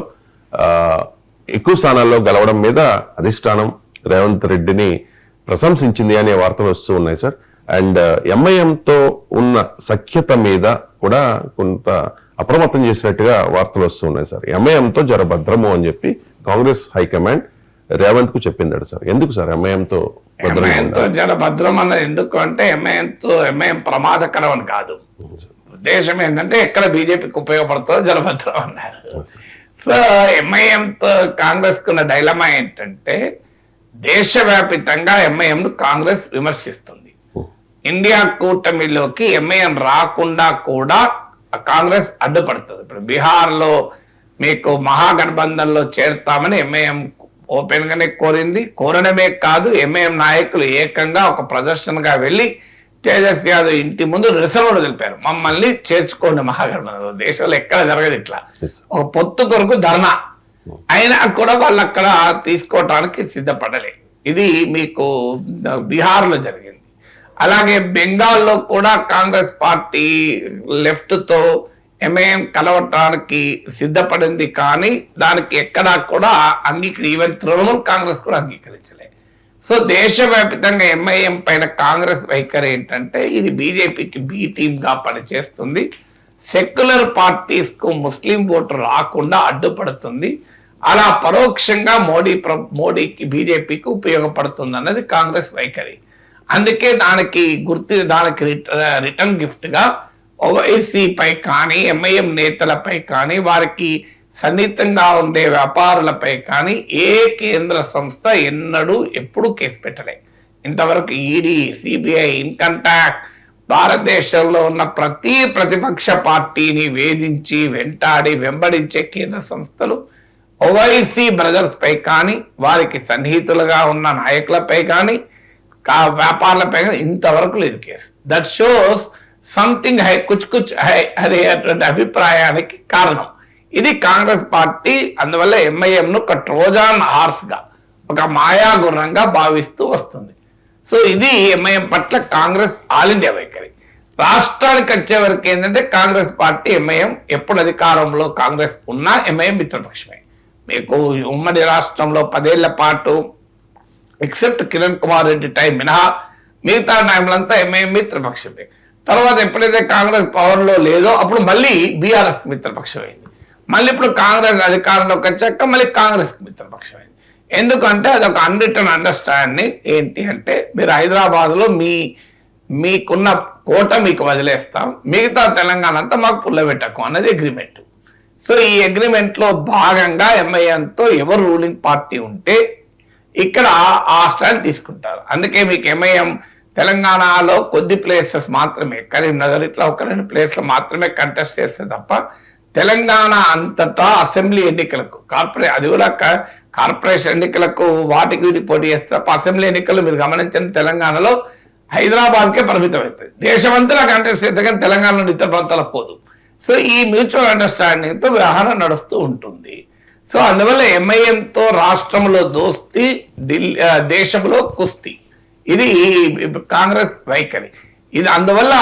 [SPEAKER 1] ఎక్కువ స్థానాల్లో గెలవడం మీద అధిష్టానం రేవంత్ రెడ్డిని ప్రశంసించింది అనే వార్తలు వస్తూ ఉన్నాయి సార్. అండ్ ఎంఐఎంతో ఉన్న సఖ్యత మీద కూడా కొంత అప్రమత్తం చేసినట్టుగా వార్తలు వస్తున్నాయి సార్. ఎంఐఎంతో జర భద్రము అని చెప్పి కాంగ్రెస్ హైకమాండ్ రేవంత్ కు చెప్పిందట సార్. ఎందుకు సార్ ఎంఐఎంతో
[SPEAKER 2] జర భద్రం అన్నది ఎందుకు అంటే ఎంఐఎం ప్రమాదకరం అని కాదు. ఉద్దేశం ఏంటంటే ఎక్కడ బీజేపీకి ఉపయోగపడుతుందో జలభద్రం అన్నారు. సో ఎంఐఎంతో కాంగ్రెస్ కున్న డైలమా ఏంటంటే దేశవ్యాపితంగా ఎంఐఎం ను కాంగ్రెస్ విమర్శిస్తుంది. ఇండియా కూటమిలోకి ఎంఐఎం రాకుండా కూడా కాంగ్రెస్ అడ్డుపడుతుంది. ఇప్పుడు బీహార్లో మీకు మహాగఠబంధన్లో చేరుతామని ఎంఐఎం ఓపెన్ గానే కోరింది. కోరడమే కాదు, ఎంఐఎం నాయకులు ఏకంగా ఒక ప్రదర్శనగా వెళ్ళి తేజస్వి యాదవ్ ఇంటి ముందు నిరసన కూడా తెలిపారు, మమ్మల్ని చేర్చుకోండి మహాగఠబంధన్లో. దేశంలో ఎక్కడ జరగదు ఇట్లా. ఒక పొత్తు కొరకు ధర్నా అయినా కూడా వాళ్ళు అక్కడ తీసుకోవటానికి సిద్ధపడలే. ఇది మీకు బీహార్లో జరిగింది. అలాగే బెంగాల్లో కూడా కాంగ్రెస్ పార్టీ లెఫ్ట్ తో ఎంఐఎం కలవటానికి సిద్ధపడింది, కానీ దానికి ఎక్కడా కూడా ఈవెన్ తృణమూల్ కాంగ్రెస్ కూడా అంగీకరించలేదు. సో దేశవ్యాప్తంగా ఎంఐఎం పైన కాంగ్రెస్ వైఖరి ఏంటంటే ఇది బీజేపీకి బి టీమ్ గా పనిచేస్తుంది, సెక్యులర్ పార్టీస్ కు ముస్లిం ఓటు రాకుండా అడ్డుపడుతుంది, అలా పరోక్షంగా మోడీకి బీజేపీకి ఉపయోగపడుతుంది అన్నది కాంగ్రెస్ వైఖరి. అందుకే దానికి రిటర్న్ గిఫ్ట్ గా ఓవైసీ పై కానీ ఎంఐఎం నేతలపై కానీ వారికి సన్నిహితంగా ఉండే వ్యాపారులపై కానీ ఏ కేంద్ర సంస్థ ఎప్పుడు కేసు పెట్టలే. ఇంతవరకు ఈడీ, సిబిఐ, ఇన్కమ్ ట్యాక్స్ భారతదేశంలో ఉన్న ప్రతి ప్రతిపక్ష పార్టీని వేధించి వెంబడించే కేంద్ర సంస్థలు ఓవైసీ బ్రదర్స్ పై కానీ వారికి సన్నిహితులుగా ఉన్న నాయకులపై కానీ వ్యాపారులపై కానీ ఇంతవరకు లేదు కేసు. దట్ షోస్ సంథింగ్ కుచ్ హై అనేటువంటి అభిప్రాయానికి కారణం. ఇది కాంగ్రెస్ పార్టీ అందువల్ల ఎంఐఎం ను ఒక ట్రోజాన్ హార్స్ గా, ఒక మాయా గుర్రంగా భావిస్తూ వస్తుంది. సో ఇది ఎంఐఎం పట్ల కాంగ్రెస్ ఆల్ ఇండియా వైఖరి. రాష్ట్రానికి వచ్చే వరకు ఏంటంటే కాంగ్రెస్ పార్టీ ఎంఐఎం ఎప్పుడు అధికారంలో కాంగ్రెస్ ఉన్నా ఎంఐఎం మిత్రపక్షమే. మీకు ఉమ్మడి రాష్ట్రంలో 10 ఏళ్ల పాటు ఎక్సెప్ట్ కిరణ్ కుమార్ రెడ్డి టైం మినహా మిగతా టైంలంతా ఎంఐఎం మిత్రపక్షమే. తర్వాత ఎప్పుడైతే కాంగ్రెస్ పవర్ లో లేదో అప్పుడు మళ్ళీ బీఆర్ఎస్ మిత్రపక్షం అయింది. మళ్ళీ ఇప్పుడు కాంగ్రెస్ అధికారంలోకి వచ్చాక మళ్ళీ కాంగ్రెస్ మిత్రపక్షం అయింది. ఎందుకంటే అది ఒక అన్రిటర్న్ అండర్స్టాండింగ్. ఏంటి అంటే మీరు హైదరాబాద్ లో మీకున్న కోట మీకు వదిలేస్తాం, మిగతా తెలంగాణ అంతా మాకు పుల్లబెట్టకు అన్నది అగ్రిమెంట్. సో ఈ అగ్రిమెంట్ లో భాగంగా ఎంఐఎంతో ఎవరు రూలింగ్ పార్టీ ఉంటే ఇక్కడ ఆ స్టాండ్ తీసుకుంటారు. అందుకే మీకు ఎంఐఎం తెలంగాణలో కొద్ది ప్లేసెస్ మాత్రమే, కరీంనగర్ ఇట్లా 1-2 ప్లేస్లు మాత్రమే కంటెస్ట్ చేస్తే తప్ప తెలంగాణ అంతటా అసెంబ్లీ ఎన్నికలకు అది కూడా కార్పొరేషన్ ఎన్నికలకు వాటికి వీటికి పోటీ చేస్తే తప్ప అసెంబ్లీ ఎన్నికలు మీరు గమనించిన తెలంగాణలో హైదరాబాద్కే పరిమితం అవుతుంది. దేశమంతా కంటెస్ట్ చేస్తే కానీ తెలంగాణ నుండి ఇతర ప్రాంతాలకు పోదు. సో ఈ మ్యూచువల్ అండర్స్టాండింగ్ తో వ్యవహారం నడుస్తూ ఉంటుంది. సో అందువల్ల ఎంఐఎంతో రాష్ట్రంలో దోస్తీ, దేశంలో కుస్తీ, ఇది కాంగ్రెస్ వైఖరి. ఇది అందువల్ల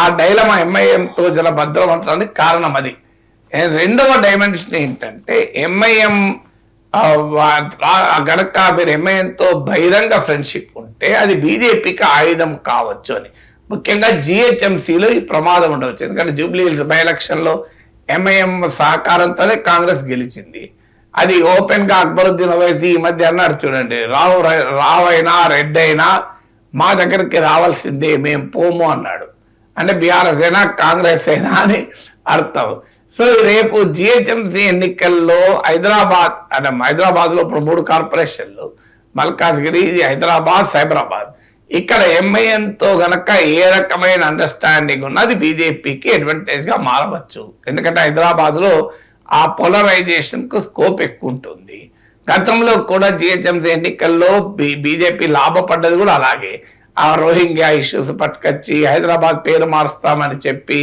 [SPEAKER 2] ఆ డైలమా ఎంఐఎంతో జర భద్రపడటానికి కారణం అది. రెండవ డైమెన్షన్ ఏంటంటే ఎంఐఎం గనక మీరు ఎంఐఎంతో బహిరంగ ఫ్రెండ్షిప్ ఉంటే అది బీజేపీకి ఆయుధం కావచ్చు అని. ముఖ్యంగా జిహెచ్ఎంసీలో ఈ ప్రమాదం ఉండవచ్చు. ఎందుకంటే జూబ్లీ హిల్స్ బై ఎలక్షన్ లో ఎంఐఎం సహకారంతోనే కాంగ్రెస్ గెలిచింది. అది ఓపెన్ గా అక్బరుద్దీన్ ఓవైసీ ఈ మధ్య అన్నాడు చూడండి, రావైనా రెడ్ అయినా మా దగ్గరికి రావాల్సిందే, మేము పోము అన్నాడు. అంటే బీఆర్ఎస్ అయినా కాంగ్రెస్ అయినా అని అర్థం. సో రేపు జిహెచ్ఎంసీ ఎన్నికల్లో హైదరాబాద్ లో ఇప్పుడు 3 కార్పొరేషన్లు, మల్కాజ్గిరి, హైదరాబాద్, సైబరాబాద్. ఇక్కడ ఎంఐఎంతో గనక ఏ రకమైన అండర్స్టాండింగ్ ఉన్నది బీజేపీకి అడ్వాంటేజ్ గా మారవచ్చు. ఎందుకంటే హైదరాబాద్ లో ఆ పోలరైజేషన్ కు స్కోప్ ఎక్కువ ఉంటుంది. గతంలో కూడా జిహెచ్ఎంసీ ఎన్నికల్లో బీజేపీ లాభపడ్డది కూడా అలాగే. ఆ రోహింగ్యా ఇష్యూస్ పట్టుకొచ్చి హైదరాబాద్ పేరు మారుస్తామని చెప్పి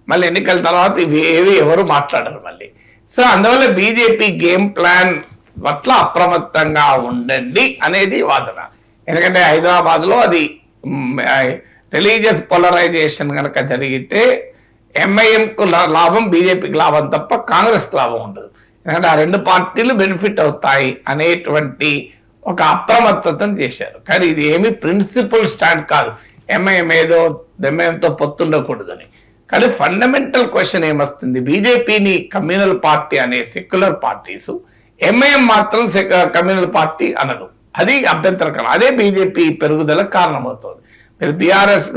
[SPEAKER 2] మళ్ళీ ఎన్నికల తర్వాత ఇవేవి ఎవరు మాట్లాడరు మళ్ళీ. సో అందువల్ల బీజేపీ గేమ్ ప్లాన్ పట్ల అప్రమత్తంగా ఉండండి అనేది వాదన. ఎందుకంటే హైదరాబాద్ లో అది రిలీజియస్ పోలరైజేషన్ కనుక జరిగితే ఎంఐఎంకు లాభం, బీజేపీకి లాభం తప్ప కాంగ్రెస్ లాభం ఉండదు. ఎందుకంటే ఆ 2 పార్టీలు బెనిఫిట్ అవుతాయి అనేటువంటి ఒక అప్రమత్తతను చేశారు. కానీ ఇది ఏమి ప్రిన్సిపల్ స్టాండ్ కాదు, ఎంఐఎంతో పొత్తుండకూడదని. కానీ ఫండమెంటల్ క్వశ్చన్ ఏమొస్తుంది, బీజేపీని కమ్యూనల్ పార్టీ అనే సెక్యులర్ పార్టీస్, ఎంఐఎం మాత్రం కమ్యూనల్ పార్టీ అనదు. అది అభ్యంతరకరం. అదే బీజేపీ పెరుగుదల కారణమవుతుంది. మీరు బీఆర్ఎస్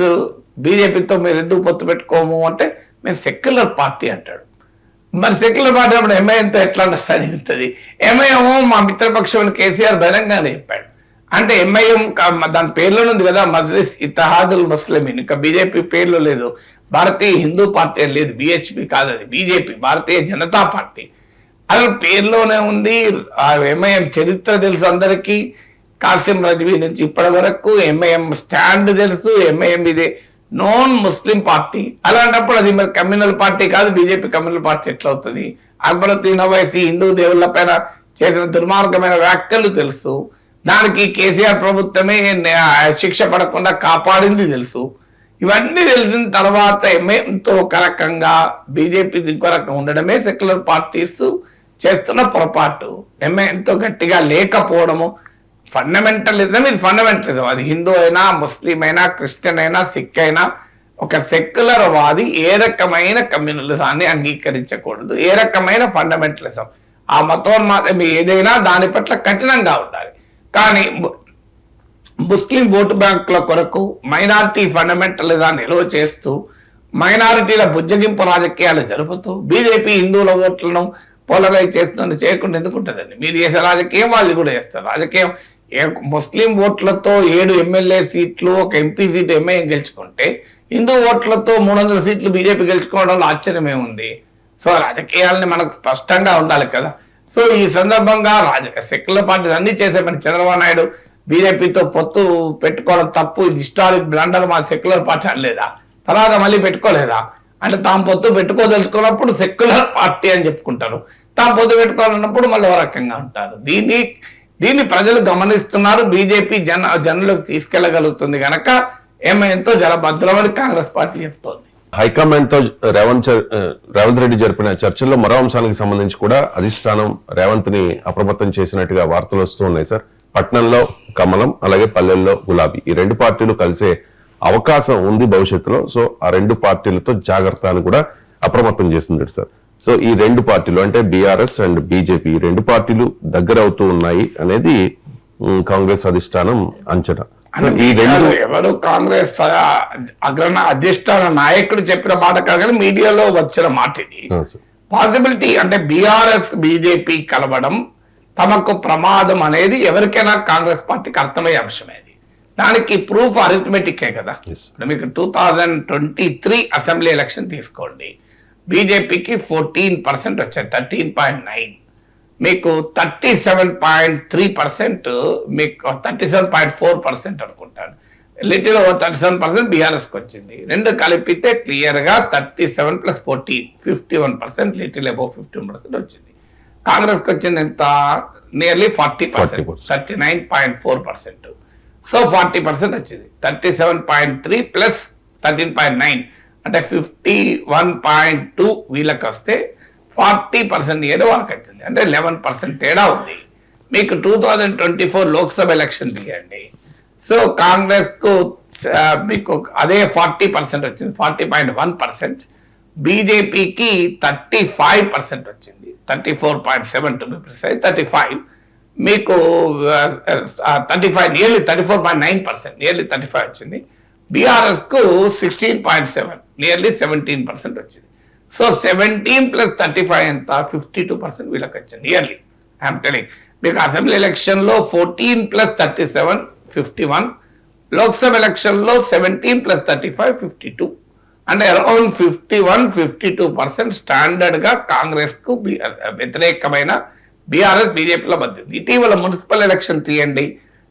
[SPEAKER 2] బీజేపీతో మీరు ఎందుకు పొత్తు పెట్టుకోము అంటే మేము సెక్యులర్ పార్టీ అంటాడు. మరి సెక్యులర్ పార్టీ అప్పుడు ఎంఐఎంతో ఎట్లా అండర్స్టాండింగ్ ఉంటుంది? ఎంఐఎం మా మిత్రపక్షం కేసీఆర్ బహిరంగానే చెప్పాడు. అంటే ఎంఐఎం దాని పేర్లోనే ఉంది కదా, మజ్లిస్ ఇత్తహాదుల్ ముస్లిమీన్. ఇంకా బీజేపీ పేర్లో లేదు, భారతీయ హిందూ పార్టీ లేదు, బిహెచ్పి కాదు, అది బీజేపీ, భారతీయ జనతా పార్టీ. అసలు పేర్లోనే ఉంది. ఆ ఎంఐఎం చరిత్ర తెలుసు అందరికీ, కాసిం రజ్వీ నుంచి ఇప్పటి వరకు ఎంఐఎం స్టాండ్ తెలుసు. ఎంఐఎం ఇది నాన్ ముస్లిం పార్టీ. అలాంటప్పుడు అది మరి కమ్యూనల్ పార్టీ కాదు, బీజేపీ కమ్యూనల్ పార్టీ ఎట్లా అవుతుంది? అక్బరుద్దీన్ ఓవైసీ హిందూ దేవుళ్ళ పైన చేసిన దుర్మార్గమైన వ్యాఖ్యలు తెలుసు. దానికి కేసీఆర్ ప్రభుత్వమే శిక్ష పడకుండా కాపాడింది తెలుసు. ఇవన్నీ తెలిసిన తర్వాత ఎంఐఎంతో ఒక రకంగా బీజేపీ ఇంకో రకంగా ఉండడమే సెక్యులర్ పార్టీస్ చేస్తున్న పొరపాటు. ఎంఐఎంతో గట్టిగా లేకపోవడము. ఫండమెంటలిజం ఇది ఫండమెంటలిజం. అది హిందూ అయినా, ముస్లిం అయినా, క్రిస్టియన్ అయినా, సిక్ అయినా, ఒక సెక్యులర్ వాది ఏ రకమైన కమ్యూనలిజాన్ని అంగీకరించకూడదు, ఏ రకమైన ఫండమెంటలిజం. ఆ మతోన్మాదం ఏదైనా దాని పట్ల కఠినంగా ఉండాలి. కానీ ముస్లిం ఓటు బ్యాంకుల కొరకు మైనారిటీ ఫండమెంటలిజాన్ని నిలువ చేస్తూ మైనారిటీల బుజ్జగింపు రాజకీయాలు జరుపుతూ బీజేపీ హిందువుల ఓట్లను పోలరైజ్ చేస్తుంది. చేయకుండా ఎందుకు ఉంటుందండి? మీరు చేసే రాజకీయం వాళ్ళు కూడా చేస్తారు. రాజకీయం ముస్లిం ఓట్లతో 7 ఎమ్మెల్యే సీట్లు, ఒక ఎంపీ సీటు ఎంఐఎం గెలుచుకుంటే, హిందూ ఓట్లతో 300 సీట్లు బీజేపీ గెలుచుకోవడంలో ఆశ్చర్యం ఏముంది? సో రాజకీయాలని మనకు స్పష్టంగా ఉండాలి కదా. సో ఈ సందర్భంగా సెక్యులర్ పార్టీలు అన్ని చేసే పని. చంద్రబాబు నాయుడు బీజేపీతో పొత్తు పెట్టుకోవడం తప్పు, ఇది హిస్టారిక్ బ్లండర్, మా సెక్యులర్ పార్టీ అనలేదా? తర్వాత మళ్ళీ పెట్టుకోలేదా? అంటే తాము పొత్తు పెట్టుకోదలుచుకున్నప్పుడు సెక్యులర్ పార్టీ అని చెప్పుకుంటారు, తాము పొత్తు పెట్టుకోవాలన్నప్పుడు మళ్ళీ ఒక రకంగా ఉంటారు. దీన్ని ప్రజలు గమనిస్తున్నారు. బీజేపీ జనులకు తీసుకెళ్లగలుగుతుంది కనుక ఎంఐఎంతో జర భద్రమని కాంగ్రెస్ పార్టీ చెప్తోంది.
[SPEAKER 1] హైకమాండ్ తో రేవంత్ రెడ్డి జరిపిన చర్చల్లో మరో అంశానికి సంబంధించి కూడా అధిష్టానం రేవంత్ ని అప్రమత్తం చేసినట్టుగా వార్తలు వస్తూ ఉన్నాయి సార్. పట్నంలో కమలం, అలాగే పల్లెల్లో గులాబీ, ఈ 2 పార్టీలు కలిసే అవకాశం ఉంది భవిష్యత్తులో. సో ఆ 2 పార్టీలతో జాగ్రత్త అని కూడా అప్రమత్తం చేసింది సార్. సో ఈ 2 పార్టీలు అంటే బీఆర్ఎస్ అండ్ బీజేపీ, ఈ 2 పార్టీలు దగ్గర అవుతూ ఉన్నాయి అనేది కాంగ్రెస్ అధిష్టానం అంచనా. ఈ 2
[SPEAKER 2] ఎవరు కాంగ్రెస్ అధిష్టాన నాయకుడు చెప్పిన మాట కాదు, మీడియాలో వచ్చిన మాట ఇది. పాసిబిలిటీ అంటే బీఆర్ఎస్ బీజేపీ కలవడం తమకు ప్రమాదం అనేది ఎవరికైనా కాంగ్రెస్ పార్టీకి అర్థమయ్యే అంశమేది. దానికి ప్రూఫ్ అరిథమెటికే కదా. మీకు 2023 అసెంబ్లీ ఎలక్షన్ తీసుకోండి, బీజేపీకి 14% వచ్చాయి, 13.9. మీకు 37.3%, మీకు 37.4% అనుకుంటాను, లిటిల్ ఓవర్ 37% బీఆర్ఎస్కి వచ్చింది. 2 కలిపితే క్లియర్ గా 37 + 14 51%, లిటిల్ అబౌవ్ 15% వచ్చింది. కాంగ్రెస్ కి వచ్చింది ఎంత? నియర్లీ 40%, 39.4%. సో 40% వచ్చింది. 37.3 + 13.9 అంటే 51.2 వీళ్ళకి వస్తే 40% ఏదో వాళ్ళకి వచ్చింది. అంటే 11% తేడా ఉంది. మీకు 2024 లోక్సభ ఎలక్షన్ తీయండి. సో కాంగ్రెస్ కు మీకు అదే 40% వచ్చింది, 40.1%. బీజేపీకి 35% వచ్చింది, 34.7 టు బి ప్రిసైజ్, 35. మీకు 35 నియర్లీ 34.9%, నియర్లీ 35 వచ్చింది. బీఆర్ఎస్ కు 16.7, నియర్లీ 17% వచ్చింది. సో 17 + 35 ఎంత? 52% వీళ్ళకి వచ్చింది నియర్లీ. ఐఎమ్ టెలింగ్ మీకు అసెంబ్లీ ఎలక్షన్ లో 14 + 37 51, లోక్సభ ఎలక్షన్ లో 17 + 35 52. అంటే అరౌండ్ 51-52% స్టాండర్డ్ గా కాంగ్రెస్ కు వ్యతిరేకమైన బీఆర్ఎస్ బీజేపీలో మధ్య. ఇటీవల మున్సిపల్ ఎలక్షన్ తీయండి,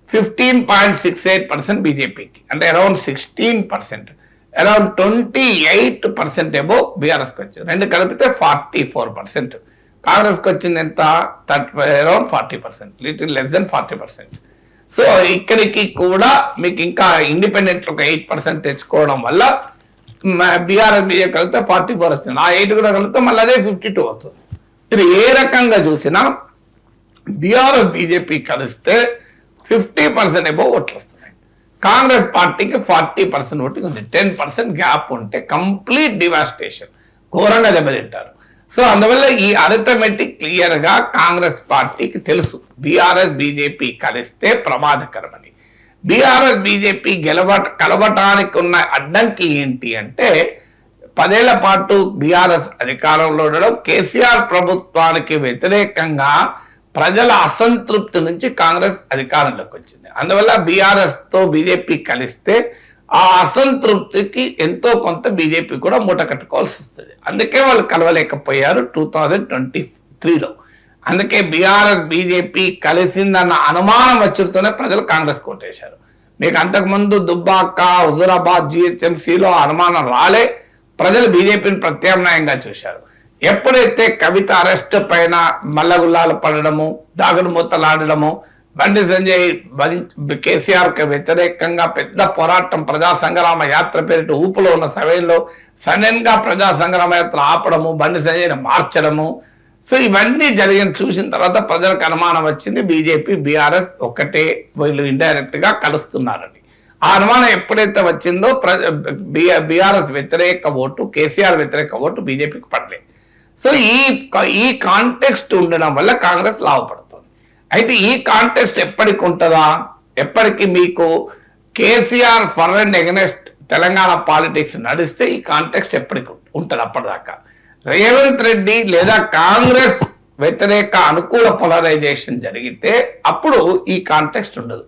[SPEAKER 2] 15.68% బీజేపీకి, అంటే అరౌండ్ 16%, అరౌండ్ 28% ఏమో బీఆర్ఎస్ కి వచ్చింది. 2 కలిపితే 44%. కాంగ్రెస్ కి వచ్చింది ఎంత? Around 40%, little less than 40%. So ఇక్కడికి కూడా మీకు ఇంకా ఇండిపెండెంట్ ఒక 8% తెచ్చుకోవడం వల్ల బీఆర్ఎస్ బీజేపీ కలిపితే 44 వస్తుంది. ఆ 8 కూడా కలిపితే మళ్ళీ అదే 52 అవుతుంది. ఇది ఏ రకంగా చూసినా బీఆర్ఎస్ బీజేపీ కలిస్తే 50% ఏమో ఓట్లు వస్తున్నాయి. కాంగ్రెస్ పార్టీకి 40% ఓటింగ్ ఉంది. 10% గ్యాప్ ఉంటే కంప్లీట్ డివాస్టేషన్, ఘోరంగా దెబ్బతింటారు. సో అందువల్ల ఈ అరిథమెటిక్ క్లియర్ గా కాంగ్రెస్ పార్టీకి తెలుసు, బీఆర్ఎస్ బీజేపీ కలిస్తే ప్రమాదకరమని. బీఆర్ఎస్ బీజేపీ కలవటానికి ఉన్న అడ్డంకి ఏంటి అంటే 10 ఏళ్ల పాటు బీఆర్ఎస్ అధికారంలో ఉండడం, కేసీఆర్ ప్రభుత్వానికి వ్యతిరేకంగా ప్రజల అసంతృప్తి నుంచి కాంగ్రెస్ అధికారంలోకి వచ్చింది. అందువల్ల బీఆర్ఎస్ తో బీజేపీ కలిస్తే ఆ అసంతృప్తికి ఎంతో కొంత బీజేపీ కూడా మూట కట్టుకోవాల్సి వస్తుంది. అందుకే వాళ్ళు కలవలేకపోయారు 2023లో. అందుకే బీఆర్ఎస్ బీజేపీ కలిసిందన్న అనుమానం వచ్చుతూనే ప్రజలు కాంగ్రెస్ కోటేశారు. మీకు అంతకుముందు దుబ్బాక, హుజూరాబాద్, జిహెచ్ఎంసీలో అనుమానం రాలే, ప్రజలు బీజేపీని ప్రత్యామ్నాయంగా చూశారు. ఎప్పుడైతే కవిత అరెస్ట్ పైన మల్లగుల్లాలు పడడము, దాగుడు మూతలాడడము, బండి సంజయ్ కేసీఆర్ కి వ్యతిరేకంగా పెద్ద పోరాటం ప్రజా సంగ్రామ యాత్ర పేరిట ఊపులో ఉన్న సమయంలో సడన్ గా ప్రజా సంగ్రామ యాత్ర ఆపడము, బండి సంజయ్ని మార్చడము, సో ఇవన్నీ జరిగిన చూసిన తర్వాత ప్రజలకు అనుమానం వచ్చింది బీజేపీ బీఆర్ఎస్ ఒక్కటే, వీళ్ళు ఇండైరెక్ట్ గా కలుస్తున్నారని. ఆ అనుమానం ఎప్పుడైతే వచ్చిందో బీఆర్ఎస్ వ్యతిరేక ఓటు, కేసీఆర్ వ్యతిరేక ఓటు బీజేపీకి పడలేదు. సో ఈ కాంటెక్స్ట్ ఉండడం వల్ల కాంగ్రెస్ లాభపడుతుంది. అయితే ఈ కాంటెక్స్ట్ ఎప్పటికి ఉంటుందా? ఎప్పటికి మీకు KCR for and against Telangana politics నడిస్తే ఈ కాంటెక్స్ట్ ఎప్పటికి ఉంటుంది. అప్పటిదాకా రేవంత్ రెడ్డి లేదా కాంగ్రెస్ వ్యతిరేక అనుకూల పోలరైజేషన్ జరిగితే అప్పుడు ఈ కాంటెక్స్ట్ ఉండదు.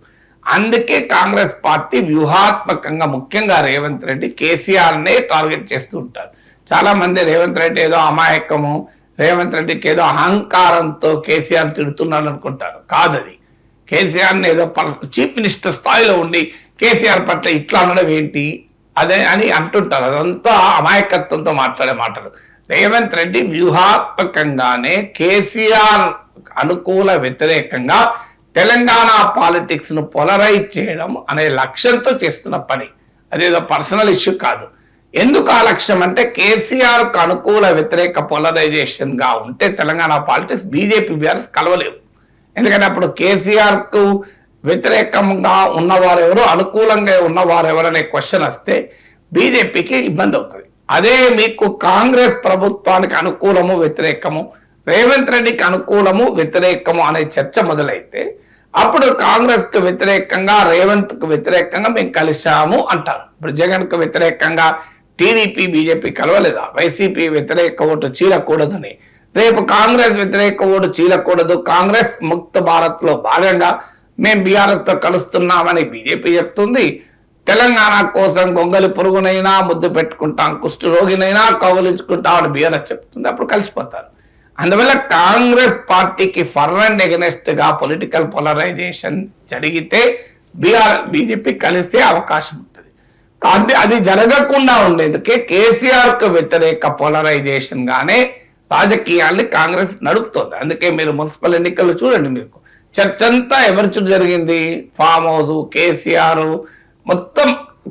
[SPEAKER 2] అందుకే కాంగ్రెస్ పార్టీ వ్యూహాత్మకంగా ముఖ్యంగా రేవంత్ రెడ్డి కేసీఆర్ నే టార్గెట్ చేస్తూ ఉంటారు. చాలా మంది రేవంత్ రెడ్డి ఏదో అమాయకము, రేవంత్ రెడ్డికి ఏదో అహంకారంతో కేసీఆర్ తిడుతున్నాడు అనుకుంటారు. కాదది. కేసీఆర్ని ఏదో చీఫ్ మినిస్టర్ స్థాయిలో ఉండి కేసీఆర్ పట్ల ఇట్లా అనడం ఏంటి అదే అని అంటుంటారు. అదంతా అమాయకత్వంతో మాట్లాడే మాటలు. రేవంత్ రెడ్డి వ్యూహాత్మకంగానే కేసీఆర్ అనుకూల వ్యతిరేకంగా తెలంగాణ పాలిటిక్స్ ను పోలరైజ్ చేయడం అనే లక్ష్యంతో చేస్తున్న పని. అదేదో పర్సనల్ ఇష్యూ కాదు. ఎందుకు ఆ లక్ష్యం అంటే కేసీఆర్ కు అనుకూల వ్యతిరేక పోలరైజేషన్ గా ఉంటే తెలంగాణ పాలిటిక్స్ బీజేపీ బీఆర్ఎస్ కలవలేవు. ఎందుకంటే అప్పుడు కేసీఆర్ కు వ్యతిరేకంగా ఉన్నవారెవరు, అనుకూలంగా ఉన్నవారెవరు అనే క్వశ్చన్ వస్తే బీజేపీకి ఇబ్బంది అవుతుంది. అదే మీకు కాంగ్రెస్ ప్రభుత్వానికి అనుకూలము వ్యతిరేకము, రేవంత్ రెడ్డికి అనుకూలము వ్యతిరేకము అనే చర్చ మొదలైతే అప్పుడు కాంగ్రెస్ కు వ్యతిరేకంగా, రేవంత్ కు వ్యతిరేకంగా మేము కలిశాము అంటారు. ఇప్పుడు జగన్ కు వ్యతిరేకంగా టీడీపీ బీజేపీ కలవలేదా? వైసీపీ వ్యతిరేక ఓటు చీలకూడదని. రేపు కాంగ్రెస్ వ్యతిరేక ఓటు చీలకూడదు, కాంగ్రెస్ ముక్త భారత్ లో భాగంగా మేము బీఆర్ఎస్ తో కలుస్తున్నామని బీజేపీ చెప్తుంది. తెలంగాణ కోసం గొంగలి పురుగునైనా ముద్దు పెట్టుకుంటాం, కుష్టు రోగినైనా కౌలించుకుంటామని బీఆర్ఎస్ చెప్తుంది. అప్పుడు కలిసిపోతారు. అందువల్ల కాంగ్రెస్ పార్టీకి ఫర్ అండ్ ఎగనెస్ట్ గా పొలిటికల్ పోలరైజేషన్ జరిగితే బీజేపీ కలిసే అవకాశం ఉంటుంది. కానీ అది జరగకుండా ఉండేందుకే కేసీఆర్ కు వ్యతిరేక పోలరైజేషన్ గానే రాజకీయాల్ని కాంగ్రెస్ నడుపుతోంది. అందుకే మీరు మున్సిపల్ ఎన్నికలు చూడండి, మీకు చర్చ అంతా ఎవరి చుట్టూ జరిగింది? ఫామ్ హౌస్, కేసీఆర్, మొత్తం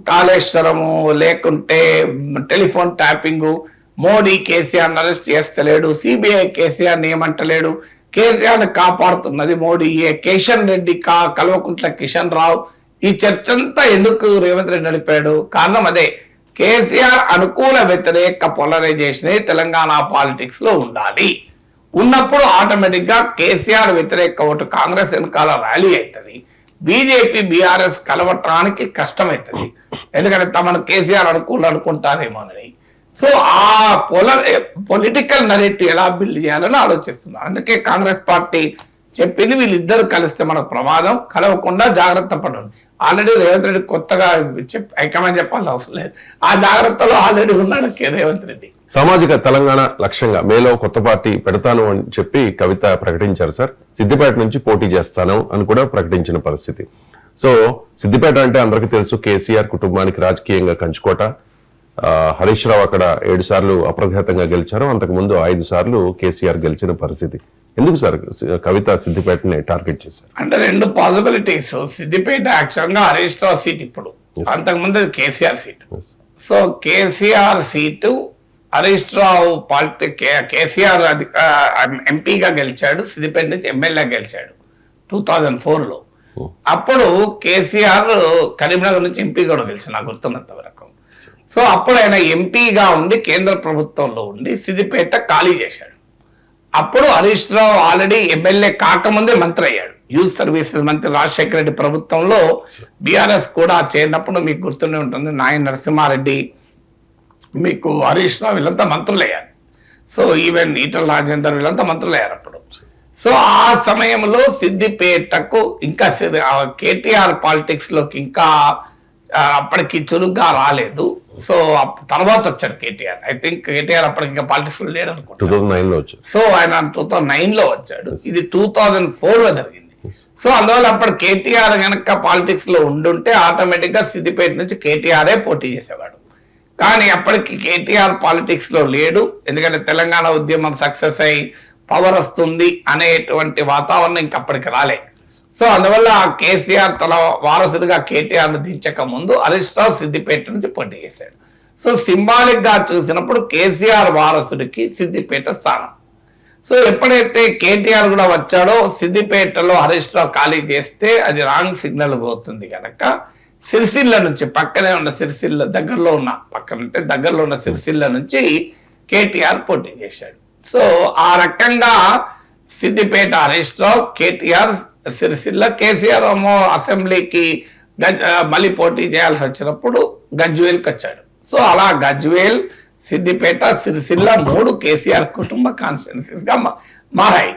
[SPEAKER 2] కాళేశ్వరము, లేకుంటే telephone tapping, Modi KCR arrest చేస్తలేడు, సిబిఐ కేసీఆర్ ఏమంటలేడు, కేసీఆర్ కాపాడుతున్నది మోడీయే, కిషన్ రెడ్డి కల్వకుంట్ల కిషన్ రావు. ఈ చర్చ అంతా ఎందుకు రేవంత్ రెడ్డి నడిపాడు? కారణం అదే, కేసీఆర్ అనుకూల వ్యతిరేక పోలరైజేషన్ తెలంగాణ పాలిటిక్స్ లో ఉండాలి. ఉన్నప్పుడు ఆటోమేటిక్ గా కేసీఆర్ వ్యతిరేక ఓటు కాంగ్రెస్ వెనకాల ర్యాలీ అవుతుంది. బీజేపీ బీఆర్ఎస్ కలవటానికి కష్టమవుతుంది. ఎందుకంటే తమను కేసీఆర్ అనుకుంటారేమోనని. సో ఆ పొలిటికల్ నరేటివ్ ఎలా బిల్డ్ చేయాలని ఆలోచిస్తున్నారు. అందుకే కాంగ్రెస్ పార్టీ చెప్పింది వీళ్ళిద్దరు కలిస్తే మనకు ప్రమాదం, కలవకుండా జాగ్రత్త పడండి. ఆల్రెడీ రేవంత్ రెడ్డి కొత్తగా హైకమాండ్ చెప్పాల్సిన అవసరం లేదు. ఆ జాగ్రత్తలో ఆల్రెడీ ఉన్నాడు రేవంత్ రెడ్డి.
[SPEAKER 1] సామాజిక తెలంగాణ లక్ష్యంగా మేలో కొత్త పార్టీ పెడతాను అని చెప్పి కవిత ప్రకటించారు సార్. సిద్దిపేట నుంచి పోటీ చేస్తాను అని కూడా ప్రకటించిన పరిస్థితి. సో సిద్దిపేట అంటే అందరికీ తెలుసు, కేసీఆర్ కుటుంబానికి రాజకీయంగా కంచుకోట. హరీష్ రావు అక్కడ 7 సార్లు అప్రతిహతంగా గెలిచారు. అంతకు ముందు 5 సార్లు కేసీఆర్ గెలిచిన పరిస్థితి. ఎందుకు సార్ కవిత సిద్దిపేటని టార్గెట్ చేశారు?
[SPEAKER 2] అంటే 2 పాసిబిలిటీస్. సిద్దిపేట యాక్చువల్గా హరీష్ రావు సీట్, ఇప్పుడు అంతకుముందు KCR seat. So KCR seat Harish Rao KCR ఎంపీగా గెలిచాడు, సిద్దిపేట నుంచి ఎమ్మెల్యే గెలిచాడు 2004లో. అప్పుడు కేసీఆర్ కరీంనగర్ నుంచి ఎంపీ కూడా గెలిచాడు నాకు గుర్తున్నంత వరకు. సో అప్పుడు ఆయన ఎంపీగా ఉండి కేంద్ర ప్రభుత్వంలో ఉండి సిద్దిపేట ఖాళీ చేశాడు. అప్పుడు హరీష్ రావు ఆల్రెడీ ఎమ్మెల్యే కాకముందే మంత్రి అయ్యాడు. యూత్ సర్వీసెస్ మంత్రి రాజశేఖర రెడ్డి ప్రభుత్వంలో బీఆర్ఎస్ కూడా చేరినప్పుడు మీకు గుర్తుండే ఉంటుంది, నాయన నరసింహారెడ్డి, మీకు హరీష్ రావు వీళ్ళంతా మంత్రులు అయ్యారు. సో ఈవెన్ ఈటల రాజేందర్ వీళ్ళంతా మంత్రులు అయ్యారు అప్పుడు. సో ఆ సమయంలో సిద్దిపేటకు ఇంకా కేటీఆర్ పాలిటిక్స్ లోకి ఇంకా అప్పటికి చురుగ్గా రాలేదు. సో తర్వాత వచ్చాడు కేటీఆర్. ఐ థింక్ కేటీఆర్ అప్పటికి ఇంకా పాలిటిక్స్ లో లేడు అనుకుంటా,
[SPEAKER 1] 2009 లో వచ్చాడు.
[SPEAKER 2] సో ఆయన 2009 లో వచ్చాడు, ఇది 2004 లో జరిగింది. సో అందువల్ల అప్పుడు కేటీఆర్ కనుక పాలిటిక్స్ లో ఉండుంటే ఆటోమేటిక్ గా సిద్దిపేట నుంచి కేటీఆరే పోటీ చేసేవాడు. కానీ అప్పటికి కేటీఆర్ పాలిటిక్స్ లో లేడు, ఎందుకంటే తెలంగాణ ఉద్యమం సక్సెస్ అయి పవర్ వస్తుంది అనేటువంటి వాతావరణం ఇంక అప్పటికి రాలే. సో అందువల్ల కేసీఆర్ తన వారసుడిగా కేటీఆర్ ను దించక ముందు హరీష్ రావు సిద్దిపేట నుంచి పోటీ చేశాడు. సో సింబాలిక్ గా చూసినప్పుడు కేసీఆర్ వారసుడికి సిద్దిపేట స్థానం. సో ఎప్పుడైతే కేటీఆర్ కూడా వచ్చాడో సిద్దిపేటలో హరీష్ రావు ఖాళీ చేస్తే అది రాంగ్ సిగ్నల్ పోతుంది కనుక సిరిసిల్ల నుంచి పక్కనే ఉన్న సిరిసిల్ల దగ్గరలో ఉన్న సిరిసిల్ల నుంచి కేటీఆర్ పోటీ చేశాడు. సో ఆ రకంగా సిద్దిపేట హరీష్ రావు, కేటీఆర్ సిరిసిల్ల, కేసీఆర్ అసెంబ్లీకి మళ్ళీ పోటీ చేయాల్సి వచ్చినప్పుడు గజ్వేల్కి వచ్చాడు. సో అలా గజ్వేల్, సిద్దిపేట, సిరిసిల్ల 3 కేసీఆర్ కుటుంబ కాన్స్టిట్యున్సీస్ గా మారాయి.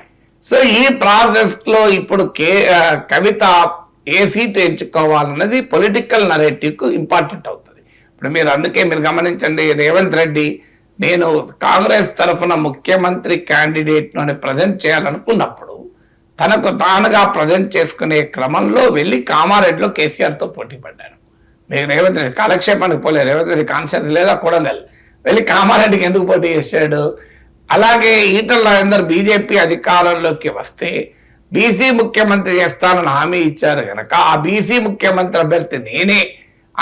[SPEAKER 2] సో ఈ ప్రాసెస్ లో ఇప్పుడు కవిత ఏ సీట్ ఎంచుకోవాలన్నది పొలిటికల్ నరేటివ్ కు ఇంపార్టెంట్ అవుతుంది. ఇప్పుడు మీరు గమనించండి, రేవంత్ రెడ్డి నేను కాంగ్రెస్ తరఫున ముఖ్యమంత్రి క్యాండిడేట్ ను ప్రజెంట్ చేయాలనుకున్నప్పుడు తనకు తానుగా ప్రజెంట్ చేసుకునే క్రమంలో వెళ్ళి కామారెడ్డిలో కేసీఆర్ తో పోటీ పడ్డారు. మీకు రేవంత్ రెడ్డి కాలక్షేపానికి పోలే, రేవంత్ రెడ్డి కాన్షియస్ లేదా కూడా వెళ్ళి కామారెడ్డికి ఎందుకు పోటీ చేశాడు? అలాగే ఈటల రాజేందర్ బీజేపీ అధికారంలోకి వస్తే బీసీ ముఖ్యమంత్రి చేస్తానని హామీ ఇచ్చారు కనుక ఆ బీసీ ముఖ్యమంత్రి అభ్యర్థి నేనే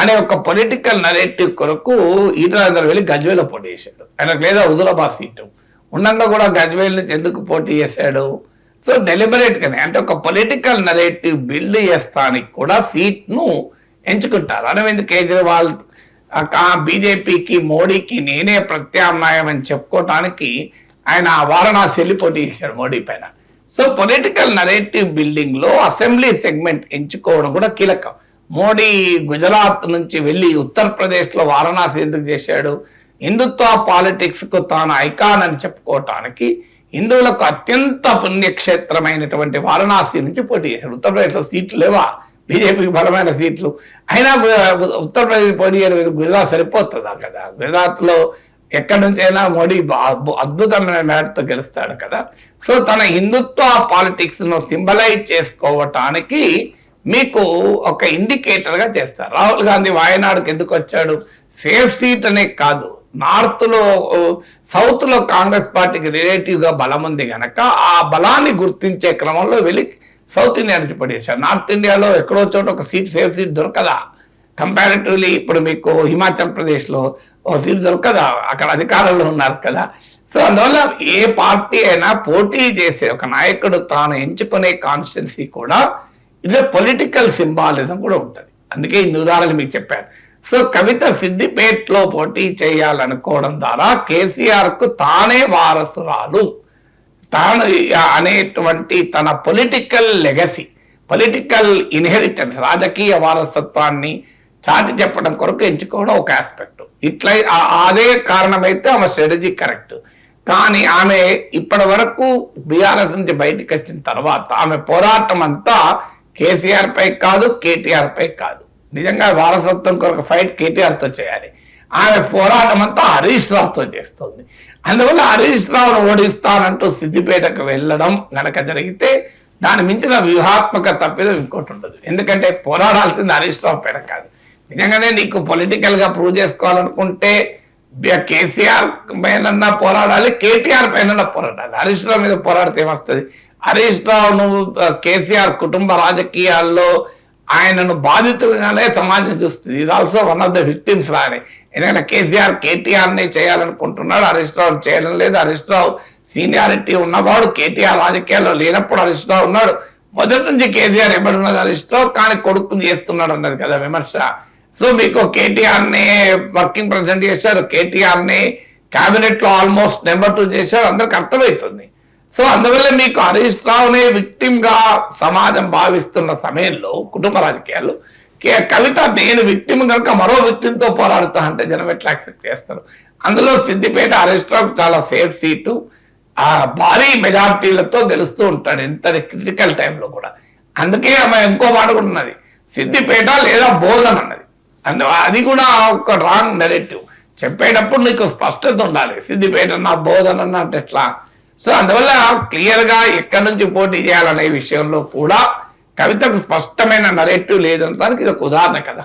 [SPEAKER 2] అనే ఒక పొలిటికల్ నరేటివ్ కొరకు ఈటల రాజేందర్ వెళ్ళి గజ్వేల్లో పోటీ చేశాడు. ఆయనకు లేదా హుజూరాబాద్ సీటు ఉండగా కూడా గజ్వేల్ నుంచి ఎందుకు పోటీ చేశాడు? సో డెలిబరేట్ గానే, అంటే ఒక పొలిటికల్ నరేటివ్ బిల్డ్ చేస్తానికి కూడా సీట్ ను ఎంచుకుంటారు. అరవింద్ కేజ్రీవాల్ బీజేపీకి, మోడీకి నేనే ప్రత్యామ్నాయం అని చెప్పుకోవటానికి ఆయన వారణాసి వెళ్ళి పోటీ చేశాడు మోడీ పైన. సో పొలిటికల్ నరేటివ్ బిల్డింగ్ లో అసెంబ్లీ సెగ్మెంట్ ఎంచుకోవడం కూడా కీలకం. మోడీ గుజరాత్ నుంచి వెళ్ళి ఉత్తరప్రదేశ్ లో వారణాసి ఎందుకు చేశాడు? హిందుత్వ పాలిటిక్స్ కు తాను ఐకాన్ అని చెప్పుకోవటానికి హిందువులకు అత్యంత పుణ్యక్షేత్రమైనటువంటి వారణాసి నుంచి పోటీ చేశాడు. ఉత్తరప్రదేశ్ లో సీట్లు లేవా? బీజేపీకి బలమైన సీట్లు అయినా ఉత్తరప్రదేశ్ పోటీ చేయడం గుజరాత్ సరిపోతుందా కదా? గుజరాత్ లో ఎక్కడి నుంచి అయినా మోడీ అద్భుతమైన మేరతో గెలుస్తాడు కదా. సో తన హిందుత్వ పాలిటిక్స్ ను సింబలైజ్ చేసుకోవటానికి మీకు ఒక ఇండికేటర్ గా చేస్తారు. రాహుల్ గాంధీ వాయనాడుకి ఎందుకు వచ్చాడు? సేఫ్ సీట్ అనే కాదు, నార్త్ లో సౌత్ లో కాంగ్రెస్ పార్టీకి రిలేటివ్ గా బలం ఉంది కనుక ఆ బలాన్ని గుర్తించే క్రమంలో వెళ్ళి సౌత్ ఇండియా నుంచి పడేశారు. నార్త్ ఇండియాలో ఎక్కడో చోట ఒక సేఫ్ సీట్ దొరకదా? కంపారిటివ్లీ ఇప్పుడు మీకు హిమాచల్ ప్రదేశ్ లో ఒక సీట్ దొరకదా? అక్కడ అధికారంలో ఉన్నారు కదా. సో అందువల్ల ఏ పార్టీ అయినా పోటీ చేసే ఒక నాయకుడు తాను ఎంచుకునే కాన్స్టిట్యున్సీ కూడా ఇదే పొలిటికల్ సింబాలిజం కూడా ఉంటుంది. అందుకే ఇన్ని ఉదాహరణలు మీకు చెప్పాను. సో కవిత సిద్దిపేటలో పోటీ చేయాలనుకోవడం ద్వారా కేసీఆర్ కు తానే వారసురాలు, తాను అనేటువంటి తన పొలిటికల్ లెగసీ, పొలిటికల్ ఇన్హెరిటెన్స్, రాజకీయ వారసత్వాన్ని చాటి చెప్పడం కొరకు ఎంచుకోవడం ఒక ఆస్పెక్ట్. ఇట్లా అదే కారణమైతే ఆమె స్ట్రాటజీ కరెక్ట్. కానీ ఆమె ఇప్పటి వరకు బీఆర్ఎస్ నుంచి బయటకు వచ్చిన తర్వాత ఆమె పోరాటం అంతా కేసీఆర్ పై కాదు, కేటీఆర్ పై కాదు. నిజంగా వారసత్వం కొరకు ఫైట్ కేటీఆర్ తో చేయాలి. ఆమె పోరాటం అంతా హరీష్ రావుతో చేస్తుంది. అందువల్ల హరీష్ రావును ఓడిస్తానంటూ సిద్దిపేటకు వెళ్ళడం గనక జరిగితే దాని మించిన వ్యూహాత్మక తప్పిదం ఇంకోటి ఉండదు. ఎందుకంటే పోరాడాల్సింది హరీష్ రావు పైన కాదు. నిజంగానే నీకు పొలిటికల్ గా ప్రూవ్ చేసుకోవాలనుకుంటే కేసీఆర్ పైన పోరాడాలి, కేటీఆర్ పైన పోరాడాలి. హరీష్ రావు మీద పోరాడితే ఏమొస్తుంది? హరీష్ రావును కేసీఆర్ కుటుంబ రాజకీయాల్లో ఆయనను బాధితులుగానే సమాజం చూస్తుంది. ఇది also one of the victims లానే. ఎందుకంటే కేసీఆర్ కేటీఆర్ ని చేయాలనుకుంటున్నాడు, హరీష్ రావు చేయడం లేదు. హరీష్ రావు సీనియారిటీ ఉన్నవాడు, కేటీఆర్ రాజకీయాల్లో లేనప్పుడు హరీష్ రావు ఉన్నాడు. మొదటి నుంచి కేసీఆర్ ఎవడున్నది హరీష్ రావు, కానీ కొడుకుని చేస్తున్నాడు అన్నది కదా విమర్శ. సో మీకు కేటీఆర్ ని వర్కింగ్ ప్రెసిడెంట్ చేశారు, కేటీఆర్ ని కేబినెట్ లో ఆల్మోస్ట్ నెంబర్ 2 చేశారు, అందరికి అర్థమవుతుంది. సో అందువల్ల మీకు హరీష్ రావునే విక్టిమ్ గా సమాజం భావిస్తున్న సమయంలో కుటుంబ రాజకీయాల్లో కవిత నేను విక్టిమ్ కనుక మరో విక్టిమ్ తో పోరాడుతా అంటే జనం ఎట్లా యాక్సెప్ట్ చేస్తారు? అందులో సిద్దిపేట హరీష్ రావు చాలా సేఫ్ సీటు. ఆ భారీ మెజార్టీలతో గెలుస్తూ ఉంటాడు ఎంత క్రిటికల్ టైంలో కూడా. అందుకే ఆమె ఇంకో మాట కూడా ఉన్నది, సిద్దిపేట లేదా బోధన్ అన్నది. అది కూడా ఒక రాంగ్ నెరేటివ్. చెప్పేటప్పుడు నీకు స్పష్టత ఉండాలి, సిద్దిపేట నా బోధన అంటే ఎట్లా. సో అందువల్ల క్లియర్ గా ఎక్కడి నుంచి పోటీ చేయాలనే విషయంలో కూడా కవితకు స్పష్టమైన నరేటివ్ లేదనడానికి ఇది ఒక ఉదాహరణ కదా.